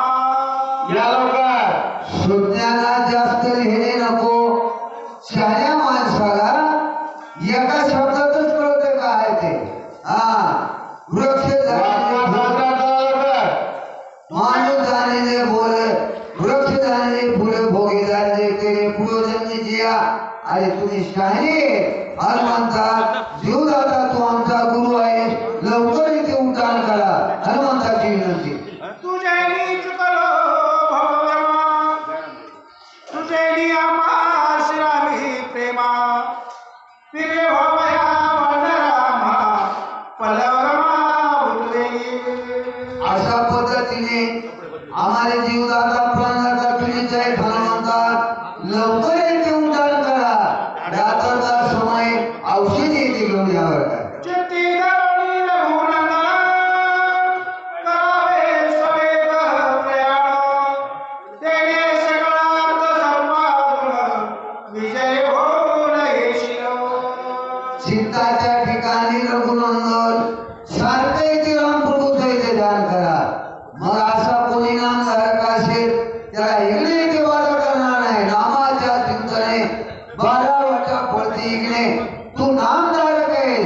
या लवकर. सुज्ञाना जास्त लिहिणे नको. शहाण्या माणसाला एका शब्दातच कळतं काय ते. हा वृक्ष माणूस जाणे बोले वृक्ष जाणे फुले भोगे जाणे तेरे पूर्वजन्मी जिया. अरे तुम्ही शहाणे हनुमंता जीव दाता तू आमचा गुरु आहे लवकर इथे उड्डाण करा हनुमंताची विनंती. तुझे चुकलो भवरमा तुझे नियमा श्रामी प्रेमा फिरे भवया वनरामा पल्लवरमा उठवेगी. अशा पद्धतीने आम्हाला जीवदाता प्राणदाता तुझीच आहे हनुमंता लवकर येथे उड्डाण करा. रात्रचा समय औषधी येथे घेऊन यावर काय. चित्ती धरणी रघुनंदन करावे सवेग प्रयाण तेने सगळार्थ सर्वात्म विजय होऊन येशील. सीताच्या ठिकाणी रघुनंदन सारखे येथे रामप्रभूचं इथे ध्यान करा. मग असा कोणी नामधारक असेल त्याला इकडे इथे वाद करणार नाही. नामाच्या चिंतने 12 वर्षा पडती इकडे तू नामधारक आहे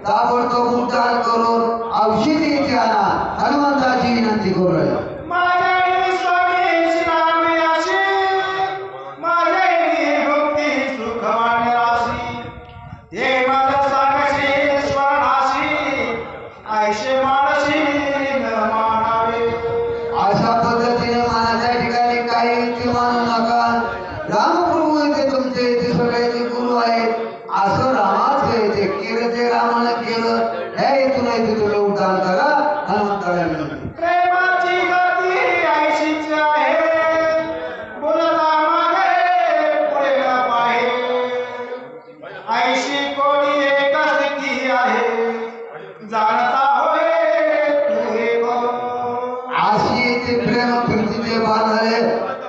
ताबडतोब उड्डाण करून औषधी इथे आणा हनुमंताची विनंती करू राहिलो. माझ्या स्वामी श्रीरामयाशी माझ्या भक्ती सुख मान्यराशी ते माझ्या सांगशी स्वर्णाशी आयशे मानसी न मानावे. अशा पद्धतीने मानाच्या ठिकाणी काही युक्ती मानू नका. रामप्रभू इथे तुमचे इथे सगळ्याचे गुरु आहेत असं रामाचं येते केलं ते रामानं केलं हे इथून इथे तुला उड्डाण करा हनुमंताला विनंती. प्रेमाची गती आयशीची आहे बोलता मागे पुढे न पाहे आयशी कोणी एकच ती आहे जाणता होय तू एक. अशी ते प्रेम प्रीतीचे बांधले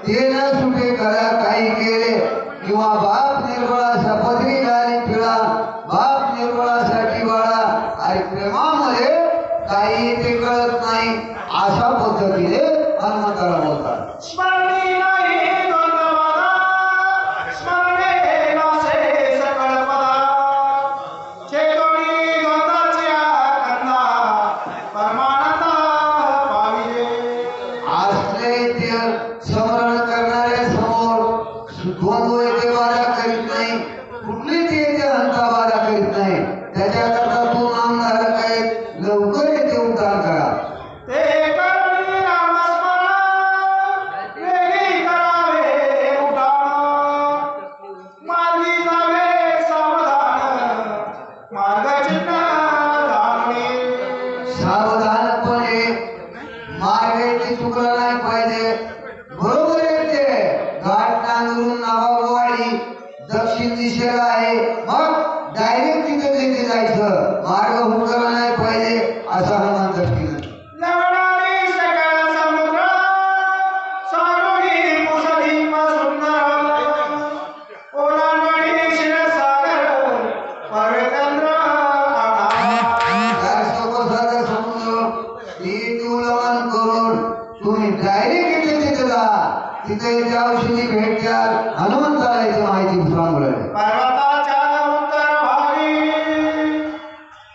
ते न सुखे करा काही केले किंवा बाप निर्बळाचा पदवी आणि पिळा बाप निर्बळासाठी बाळा आणि प्रेमामध्ये काही ते कळत नाही अशा पद्धतीने हनुमंताला बोलतात. द्वंद्व येथे बाधा करीत नाही, कुठलीच येथे हंता बाधा करीत नाही. त्याच्याकरता तू नामधारक आहे, लवकर येथे उद्धार करा. ते करणी नामस्मरण वेगळी करावे उड्डाण, मार्गी जावे सावधान मार्गचिन्ह जाणणे. सावधानपणे मार्ग येथे चुकला नाही पाहिजे. बरोबर येते घाट नांगरून नावावाडी दक्षिण दिशेला आहे, मग डायरेक्ट तिथे तिथे जायचं. मार्ग हुकला नाही पाहिजे असं हनुमान दक्षिण. लवणारी सकळ समुद्र सागरी मुसळी सुंदर, ओलांडणी क्षीरसागर पर्वतेंद्र त्या समुद्राचा समुद्र ती उल्लंघन करून तुम्ही डायरेक्ट इथे तिथे जा. तिथे इथे औषधी भेट द्या. हनुमंताला याची माहिती सांगू लागले. पर्वताच्या उत्तर भागी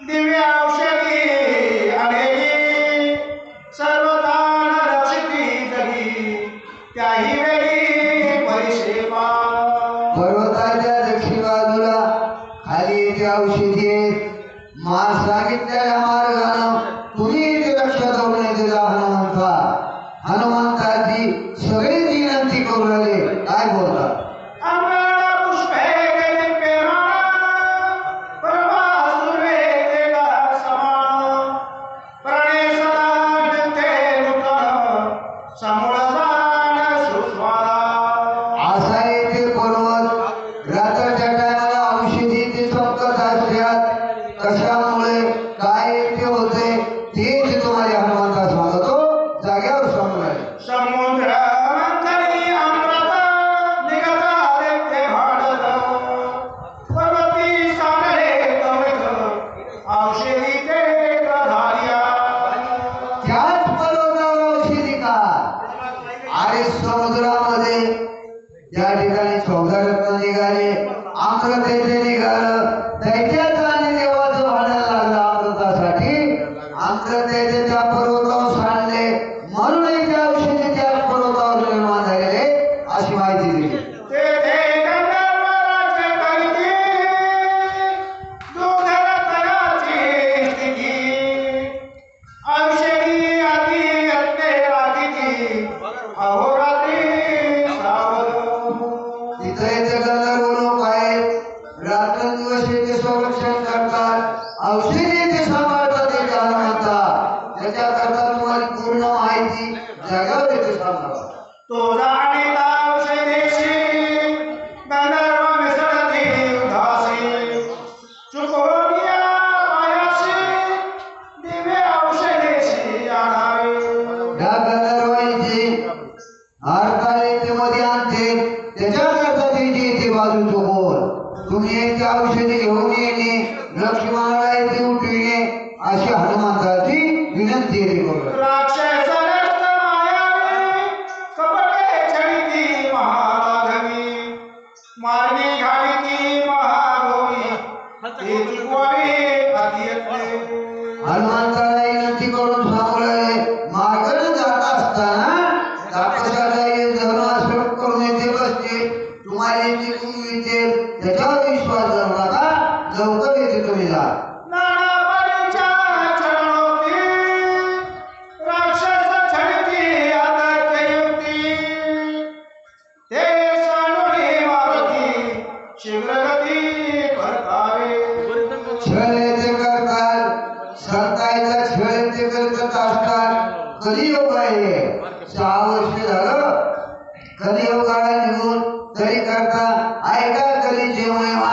दिव्य औषधी अनेकी, सर्वदान रक्षिती जगी त्याही वेळी परिसेवा. पर्वताच्या दक्षिण बाजूला खाली येथे औषधी आहेत. सांगितलेल्या मार्गानं तुम्ही इथे लक्ष ठेवून येथे जा. हनुमंताची सगळी विनंती करू लागले. काय बोलतात? अमृत पुष्पे दिव्य परमासुरे तेला समान, प्रणे सदा नित्य नूतन समूळ जाण सुस्वादा. असा येथे पर्वत रात्रीच्या टायमाला औषधीचे संकट असतात. कशामुळे काय येथे होते तेच तुम्हाला हनुमंता सांगतो. जाग्यावर सांगू लागले. समुद्र मंथनी अमृत निघत नित्य भाडत, पर्वती सागरे कवित औषधी ते धार्या. त्याच पर्वतावर औषधी का? अरे समुद्रामध्ये त्या ठिकाणी 14 रत्न निघाले, अमृत येथे निघालं. दैत्याचं आणि देवाचं भांडण लागलं अमृतासाठी. अमृत येथे त्या पर्वतावर सांडले, म्हणून इथे औषधी त्या पर्वतावर निर्माण झालेले अशी माहिती दिली. तेथे गंधर्व राज्य करीती, दुर्धर तयाची स्थिती, औषधी अति यत्ने राखीती, अहोरात्री सावध. तिथे येथे गंधर्व लोक आहेत, रात्रंदिवस येथे संरक्षण करतात. औषधी येथे सांभाळतात. येथे हनुमंता त्याच्याकरता तुम्हाला पूर्ण माहिती जगावर येथे सांगावं. तो जाणीता औषधेशी गंधर्व मिसळती उदासी, चुकोनिया पायाशी दिव्य औषधेशी आणावे. या गंधर्वांची हारताल येथे मध्ये आणते. त्याच्याकरता त्याची येथे बाजू चुकवून तुम्ही येथे औषधी घेऊन येणे, लक्ष्मणाला येथे उठविणे अशी हनुमंताची विनंती येथे करू. राक्षस नष्ट मायावी, कपटे छळीती महाराघवी, मार्गी घालीती महागोवी, ते चुकवावे अति यत्ने. हनुमंताला विनंती करून सांगू लागले. मार्गाने जात असताना तापसाला धर्माश्रम करून येथे बसते. तुम्हाला येथे कुणी विचारेल त्याच्यावर विश्वास धरू नका. लवकर येथे तुम्ही जा. नानापरीच्या छळणोक्ती, राक्षस छळीती अतर्कयुक्ती, ते सानुरी मारुती शीघ्रगती परतावे. छळ येथे करतात, संतांचा छळ येथे करत असतात. कलियुग आहे. 6 वर्ष झालं कलियुगाला निघून तरी करता. ऐका कलीची महिमा,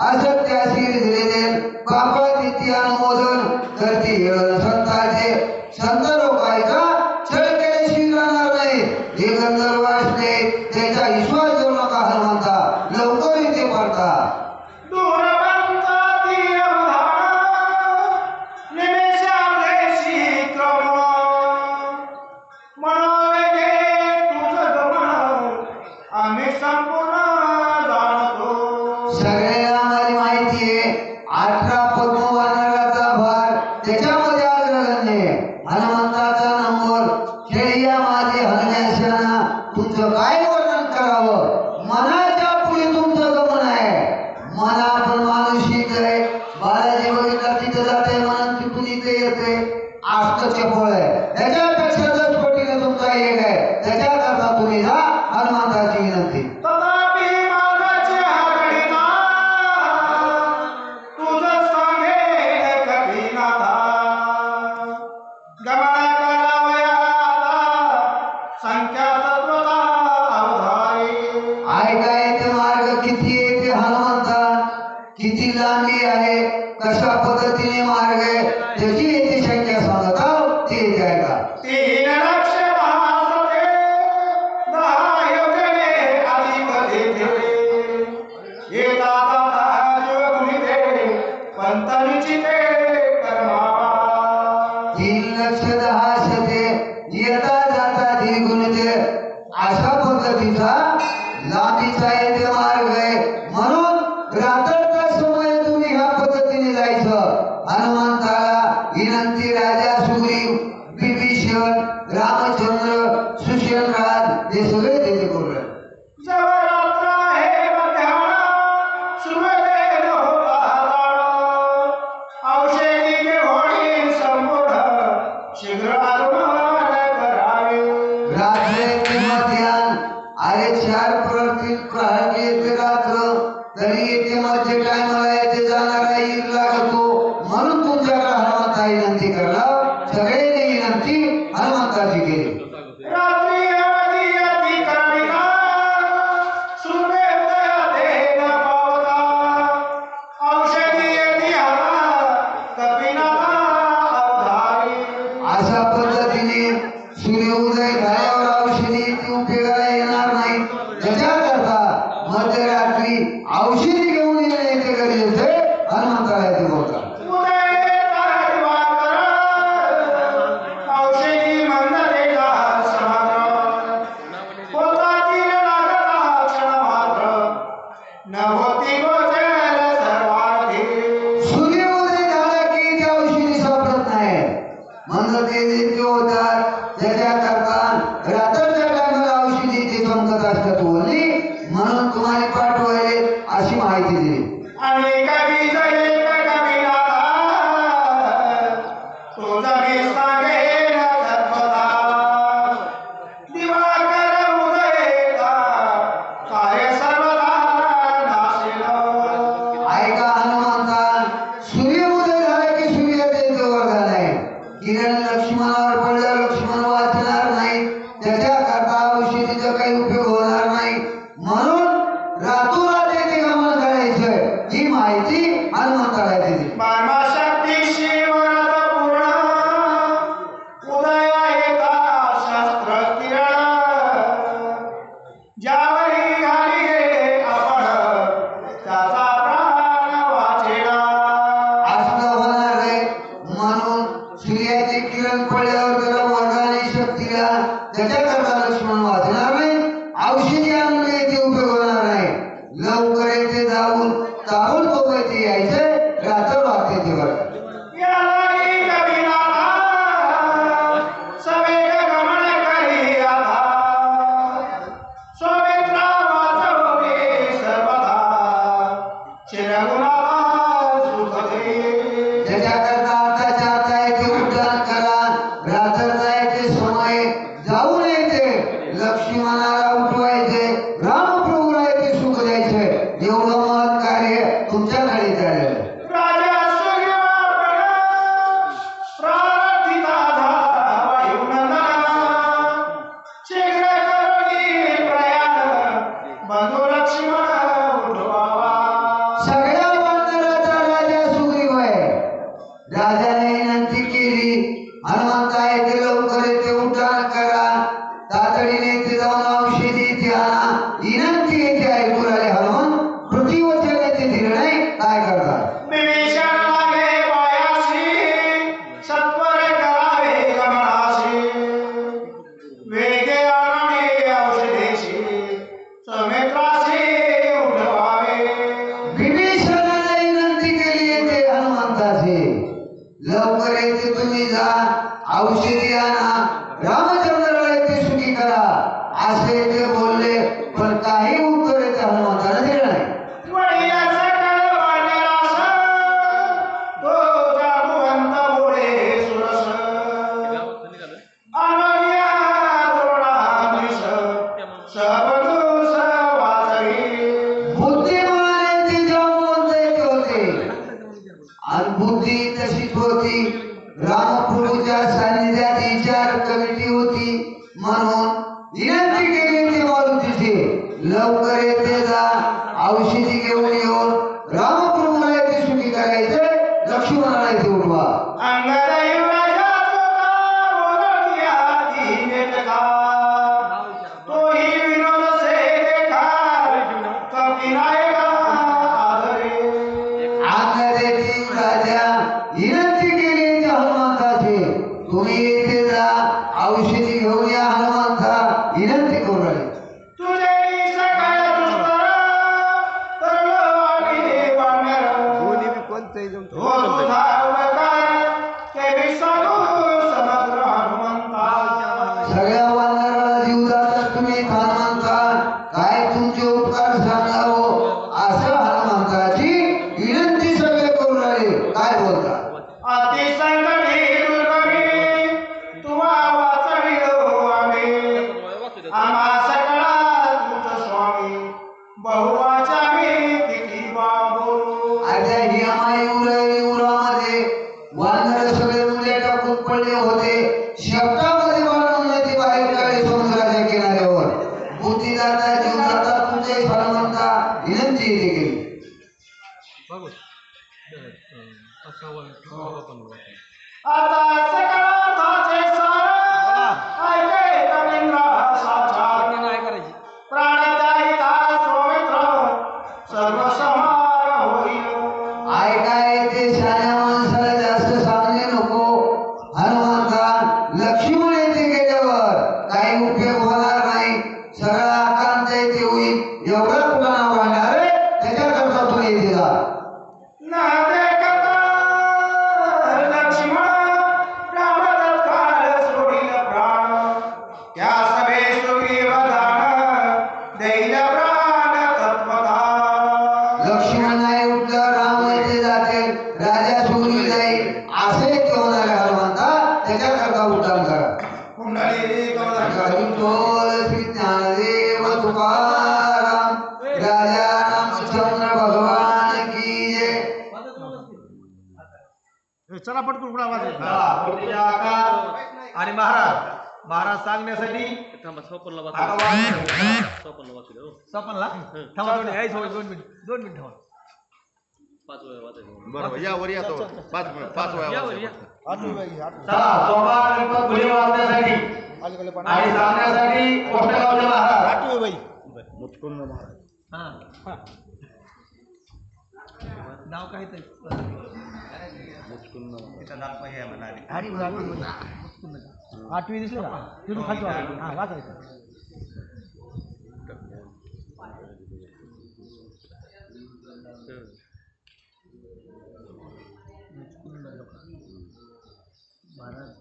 असत्याशी दिलेले पापात इति अनुमोदन करती संतांचे. संत लोकांचा छळ केल्याशिवाय राहणार नाही. हे गंधर्व असले त्याचा विश्वास धरू नका. हनुमंता लवकर इथे पडता. दूरवंताती अवधान, निमेषार्धेशी क्रमण, मनोवेगे तुझं गमन, आम्ही संपूर्ण जाणतो. सगळ्यांना माझी माहिती आहे. 18 पद्मवानराचा भार त्याच्यामध्ये अग्रगण्य. हनुमंताचा नंबर खेळिया माझी हनुमेशाना. तुमचं काय वर्णन करावं? मनात हनुमंताची विनंती. तथापि मार्गाची आखडीता तुझं सांगेन कपीनाथा. गमन करावया आता संख्या तत्वता अवधारी. ऐका येथे मार्ग किती येते हनुमंता, किती लांबी आहे, कशा पद्धतीने मार्ग आहे, त्याची येथे संख्या सांगत आहोत, ती येथे ऐका. 3 लक्ष 10 सते 10 योजने अधिक तेथे. येता जाता जो गुणिते पंतनिचिते कर्मावा. 3,10,000 येता जाता द्विगुणिते अशा पद्धतीचा लांबीचा येथे मार्ग आहे. म्हणून रात्रचा समय तुम्ही ह्या पद्धतीने जायचं. हनुमंताला विनंती राजा सुग्रीव, विभीषण, रामचंद्र, सुषेणराज हे सगळे तिथे बोलले. जवळ रात्र आहे मध्याना सूर्योदय न होता जाणं. औषधी होईल संपूर्ण शीघ्र आगमन करावे. रात्रीचे मध्यान, अरे 4 प्रहर येते रात्र, तरी येते मध्य टायमाला येते जाणारा ईद लागतो. म्हणून तुमच्याकडे हनुमंता विनंती करला. सगळ्यांनी विनंती हनुमंताची केली. रात्री अवधी अति करणिका सूर्योदय देह पावता. औषधी यती हाता कपिनाथा अवधारी. अशा पद्धतीने सूर्योदय झाल्यावर औषधी उपयोगाला येणार नाही. त्याच्याकरता मध्यरात्री औषधी घेऊन येणे येते गरजेचं आहे. हनुमंताला येते बोलतात. उदय तारा दिवाकर औषधी मंदतेला समाग्र. पोतातील लागता क्षण मात्र न होती गोचर सर्वार्थी. सूर्योदय झाला की त्या औषधी सापडत नाही. मंदते येते होतात. त्याच्याकरता रात्रच्या टायमाला औषधी ते चमकत असतात ओली. म्हणून तुम्हाला पाठवायले अशी माहिती दिली. आणि कवी जये कपिनाथा तुझा मी सांगेन तत्वता. दिवाकर उदयेता कार्य सर्वदा नाशेन. ऐका हनुमंता, सूर्योदय झाला की सूर्योदयाचं वरदान आहे. किरण लक्ष्मणावर पडलं, लक्ष्मण वाचणार नाही. त्याच्याकरता औषधीचा काही उपयोग होणार नाही. म्हणून रातोरात येथे गमन करायचं, ही माहिती हनुमंताला दिली. शक्ती शिवरद पूर्ण उदया येता शस्त्र किरण. ज्यावरी घाली गे आपण त्याचा प्राण वाचेना. असं होणार आहे. म्हणून सूर्याचे किरण पडल्यावर त्याला वरदानी शक्तीला, त्याच्याकरता लक्ष्मण वाचणार नाही. औषधी आणून येथे उपयोग होणार नाही. लवकर येथे जाऊन ताबडतोब येथे यायचे. रात्र वाचते ते बरं. यालाही कपिनाथा सवेग गमन करी आता. सौमित्रा वाचवी सर्वदा चिरगुणाला सुख दे. त्याच्याकरता आताच्या आता येथे उड्डाण करा. रात्रचा येथे समय जाऊन येते लक्ष्मणाला उठवायचे, रामप्रभूला येथे सुख द्यायचे. एवढं महत् कार्य तुमच्याकडे झालेलं. राजा सूर्यवापण प्रार्थिता झाला वायुनंदना. शीघ्र करुणी प्रयाण बंधू लक्ष्मण उठवावा. सगळ्या वानराचा राजा सुग्रीव आहे. राजाने विनंती केली, हनुमंता येथे लवकर येथे उड्डाण करा. तातडीने येथे जाऊन औषधी येथे आणा. विनंती येथे ऐकू राहिले हनुमान. पृथ्वीवरच्या येथे दिलं नाही. काय करतात? विभीषण लागे पायासी सत्वर करावे गमनासी. वेगे आनंदी औषधेशी सौमित्रासी उठवावे. विभीषणाने विनंती केली येथे हनुमंताची, लवकर येथे तुम्ही जा, औषधी आणा, रामचंद्राला येथे सुखी करा. असे ते बोलले. पण काही उत्तर येते हनुमंताला दिलं नाही. वडील सकळ वानरास तो जागुवंत बोले सुरस. अनन्या द्रोणाधीश सबंध रामप्रभूच्या सान्निध्यात विचार कमिटी होती म्हणून विनंती केली ती मारुतीची लवकर येते जा औषधी घेऊन येऊन रामप्रभूला येथे सुखी करायचे लक्ष्मणाला येथे उठवा अंगद युवराजा बोलकिया दीनेत का तोही विनोद से देखा कभी नायका आदरे अंगदेती राजा विनंती केली त्या हनुमंताची तुम्ही येथे जा औषधी घेऊन या हनुमंता विनंती करू राहिले तुझे सकाळ दुष्कर तरलो देवांगर हो तुझा उपकार ते विसरू समग्र हनुमंता सगळ्या वानराला जीव जातात तुम्ही हनुमंता काय तुमचे उपकार सांगावं असं हनुमंताची विनंती सगळे करू राहिले काय बोलता अति संकटी दुर्गमी तुवा वाचविलो आम्ही आम्हा सकळा तुझ स्वामी बहुवाचा मी किती बोलू आता हिमायुरामध्ये वानर सगळे मुले टाकून पडले होते शेपटामध्ये बाळून ते बाहेर काढले समुद्राच्या किनाऱ्यावर बुद्धी जाता जीव जाता तुमच्या हनुमंता विनंती येथे केली आता सकळाचे सार ऐके कवींद्र साचार प्राणदायिता सौमित्र सर्व समार होईल ऐकाय ते शहाण्या माणसाला जास्त सांगणे नको हनुमंता लक्ष्मण येथे गेल्यावर काही उपयोग होणार नाही सगळा आकांत येथे होईल एवढा तुला नाव काढणार रे त्याच्याकरता तू येथे जा ना देखता लक्ष्मण राम तत्काळ सोडील प्राण त्या सभे सुगी वदान देईल प्राण तत्वदा लक्ष्मण नाही उठलं राम येथे जाते राजा सोडून जाईल असे ते होणार आहे हनुमंता त्याच्याकरता उड्डाण करा कुंडली बोल श्री ज्ञानदेव तुकाराम राजा रामचंद्र भगवान की जय चला पटकन कुणा वाजव आणि महाराज सांगण्यासाठी स्वप्नला थांबा दोन मिनिट ठेवा बरोबर या वर या तो 5 वेळा चला सोमवार गणपत फुले वाजण्यासाठी आणि सांगण्यासाठी कोष्टगावचे महाराज मुचकुंद महाराज नाव काय ते मुचकुंद आठवी दिसले का तिथून खाली वाचायचं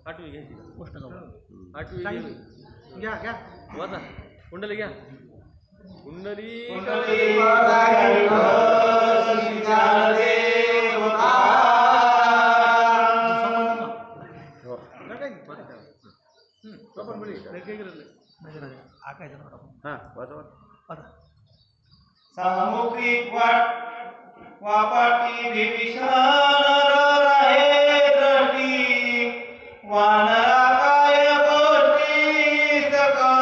आठवी घ्यायची कोष्टगाव आठवी घ्या वाचा कुंडली घ्या कुंडली सामुद्रिक वापाटी विभीषण रहे दृष्टी वानरा काय गोष्टी सकळ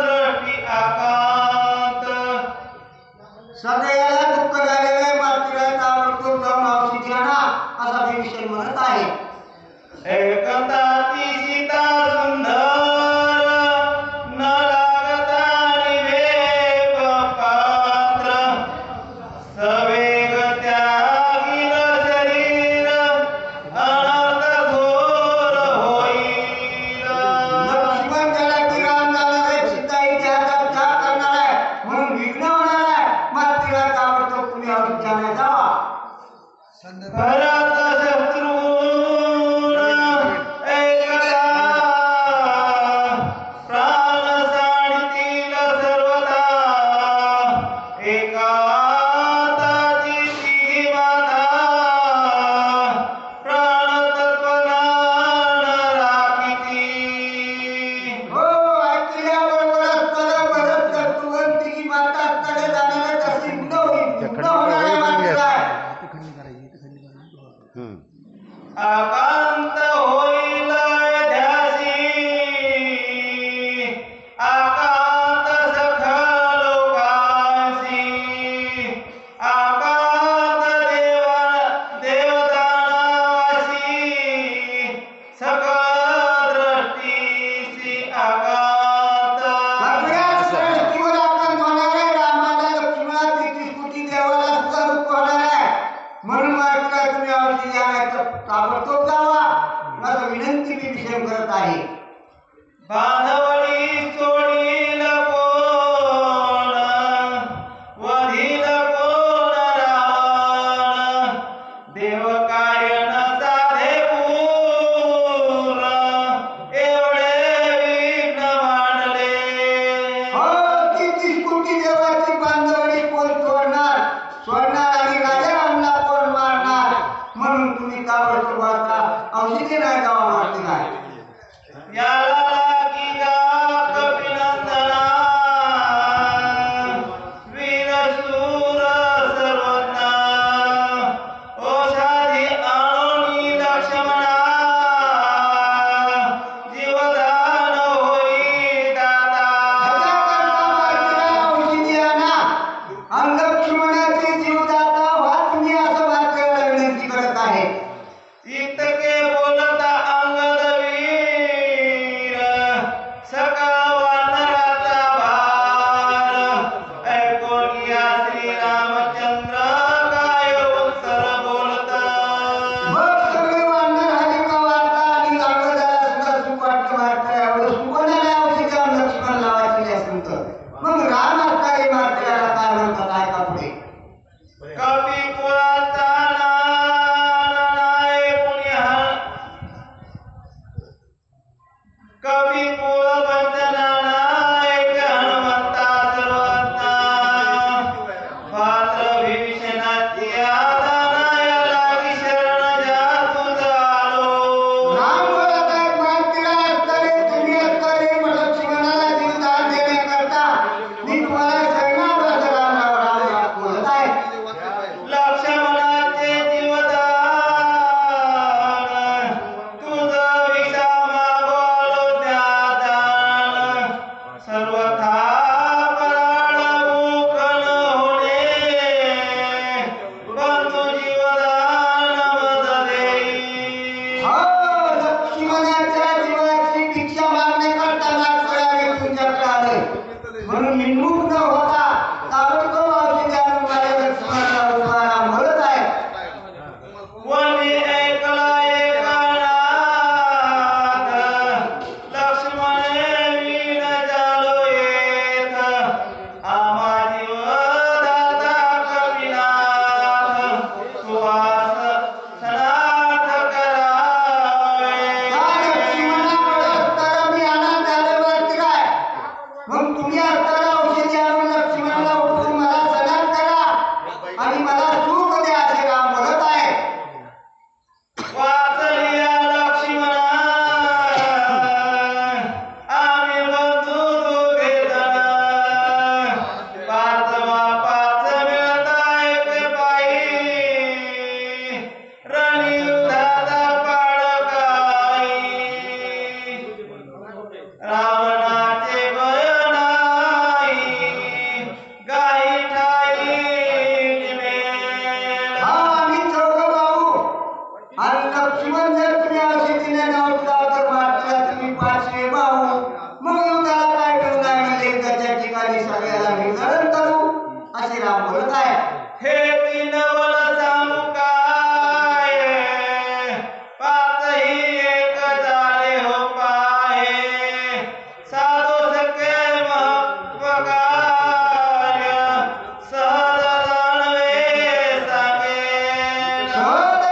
दृष्टी आकांत सगळ्याला दुःख झालेलं आहे मात्र ताबडतोब जाऊन औषधी आणा असा विभीषण म्हणत आहे एकता ती सीता सुंदर न लागता निवेप पात्र सवेग त्यागिल शरीर अनर्थ घोर होईल लक्ष्मण त्याला किराम झाला रे सीताईच्या हातात घात करणार आहे म्हणून विघ्न होणार आहे मात्र ताबडतोब तुम्ही औषधी आणायला जावा भरत शत्रुघ्न एकदा प्राण साडतील सर्वदा एकांताची तिघी माता प्राण तत्वज्ञान राखिती हो ऐकल्याबरोबरच भरत शत्रुघ्न तिघी माता कडे जाण्याला कशी विघ्न होईल विघ्न होणार आहे मात्र आकांत होता ताबडतोब औषधी आणून माझ्या लक्ष्मणाला उस्मानाला म्हणत आहे. वनी ऐकला एकानाथ, लक्ष्मण वीण झालो येथ, आम्हा जीव दाता कपिनाथ, सुवास सनाथ करावे. त्या लक्ष्मणामुळे तर मी अनाथ झाले वाटते काय? मग तुम्ही आता औषधी आणून लक्ष्मणाला उठून मला सणात करा आणि मला सुख द्या असे राम बोलत आहे. वाचलिया लक्ष्मणा, आम्ही बंधू दोघे जण, पाचवा पाच मिळता एक बाई, रणयुद्धाचा पाडकाई, रावणाचे भय नाही, गाई ठाई निमेल. हा आम्ही चौघ भाऊ आणि लक्ष्मण जर तुम्ही औषधीने नव्हता तर मात्र तुम्ही पाचवे भाऊ. मग युद्धाला काय करू लागले त्याच्या ठिकाणी सगळ्याला वितरण करू असे राम बोलत आहे. हे तीन वल सांगू काय, पाचही एक झाले हो पाहे, साधो सखे महत्वकार्य, सहज जाणवे सांगे. सहज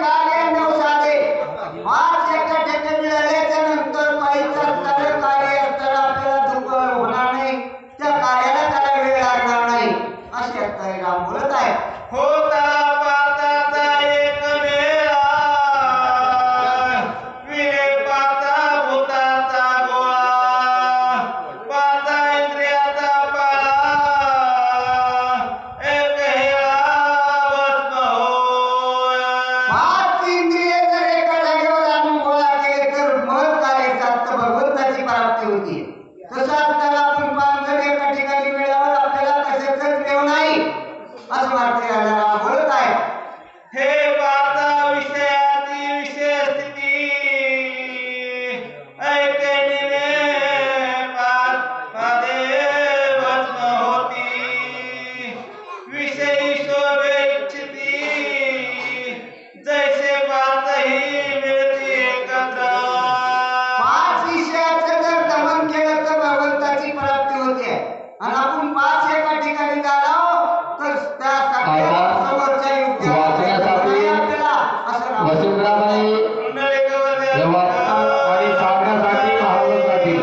कार्य नवसाचे पाच एका ठिकाणी मिळाल्याच्या नंतर पायीचा तर कार्य असताना आपल्याला दुःख होणार नाही, त्या कार्याला त्याला वेळ लागणार नाही असे आता हे राम बोलत आहे. होता पाताचा एक मेळा, विरे पाचा भूताचा गोळा, पाचा इंद्रियाचा पाला, एक हेळा भस्म होय. पाच इंद्रिये जर एका जागेवर आणून गोळा केले तर महत् कार्य साध्य भगवंताची प्राप्ती होती. तसं असताना आपण पाच जर एका ठिकाणी मिळाल्यावर आपल्याला कशाचंच देव नाही असं वाटते याला राम बोलत आहे. हे पाचा विषयाची विषय स्थिती, ऐके निवे पाच पादे भस्म होती, विषयी शोभे इच्छिती, जैसे पाचही मिळती एकत्र. पाच विषयाचं जर दमन केलं तर भगवंताची प्राप्ती होते आणि आपण पाच एका ठिकाणी झालो तर त्या सगळ्या समोरच्या युक्त्या वाचण्यासाठी आपल्याला असं राम बोलत आहे. वसुंधराबाई कुंडलिक वदे हे वाचता आणि सांगण्यासाठी हलवण्यासाठी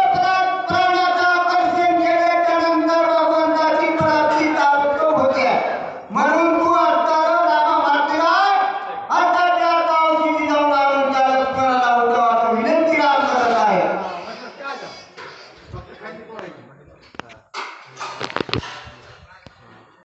प्राण्याचं आकर्षण केल्यानंतर भगवंताची प्राप्ती ताबडतोब होते. म्हणून तू आता रामा मारतीला आता त्या औषधी जाऊन आणून त्या लक्ष्मणाला उठव असं विनंती राम करत आहे.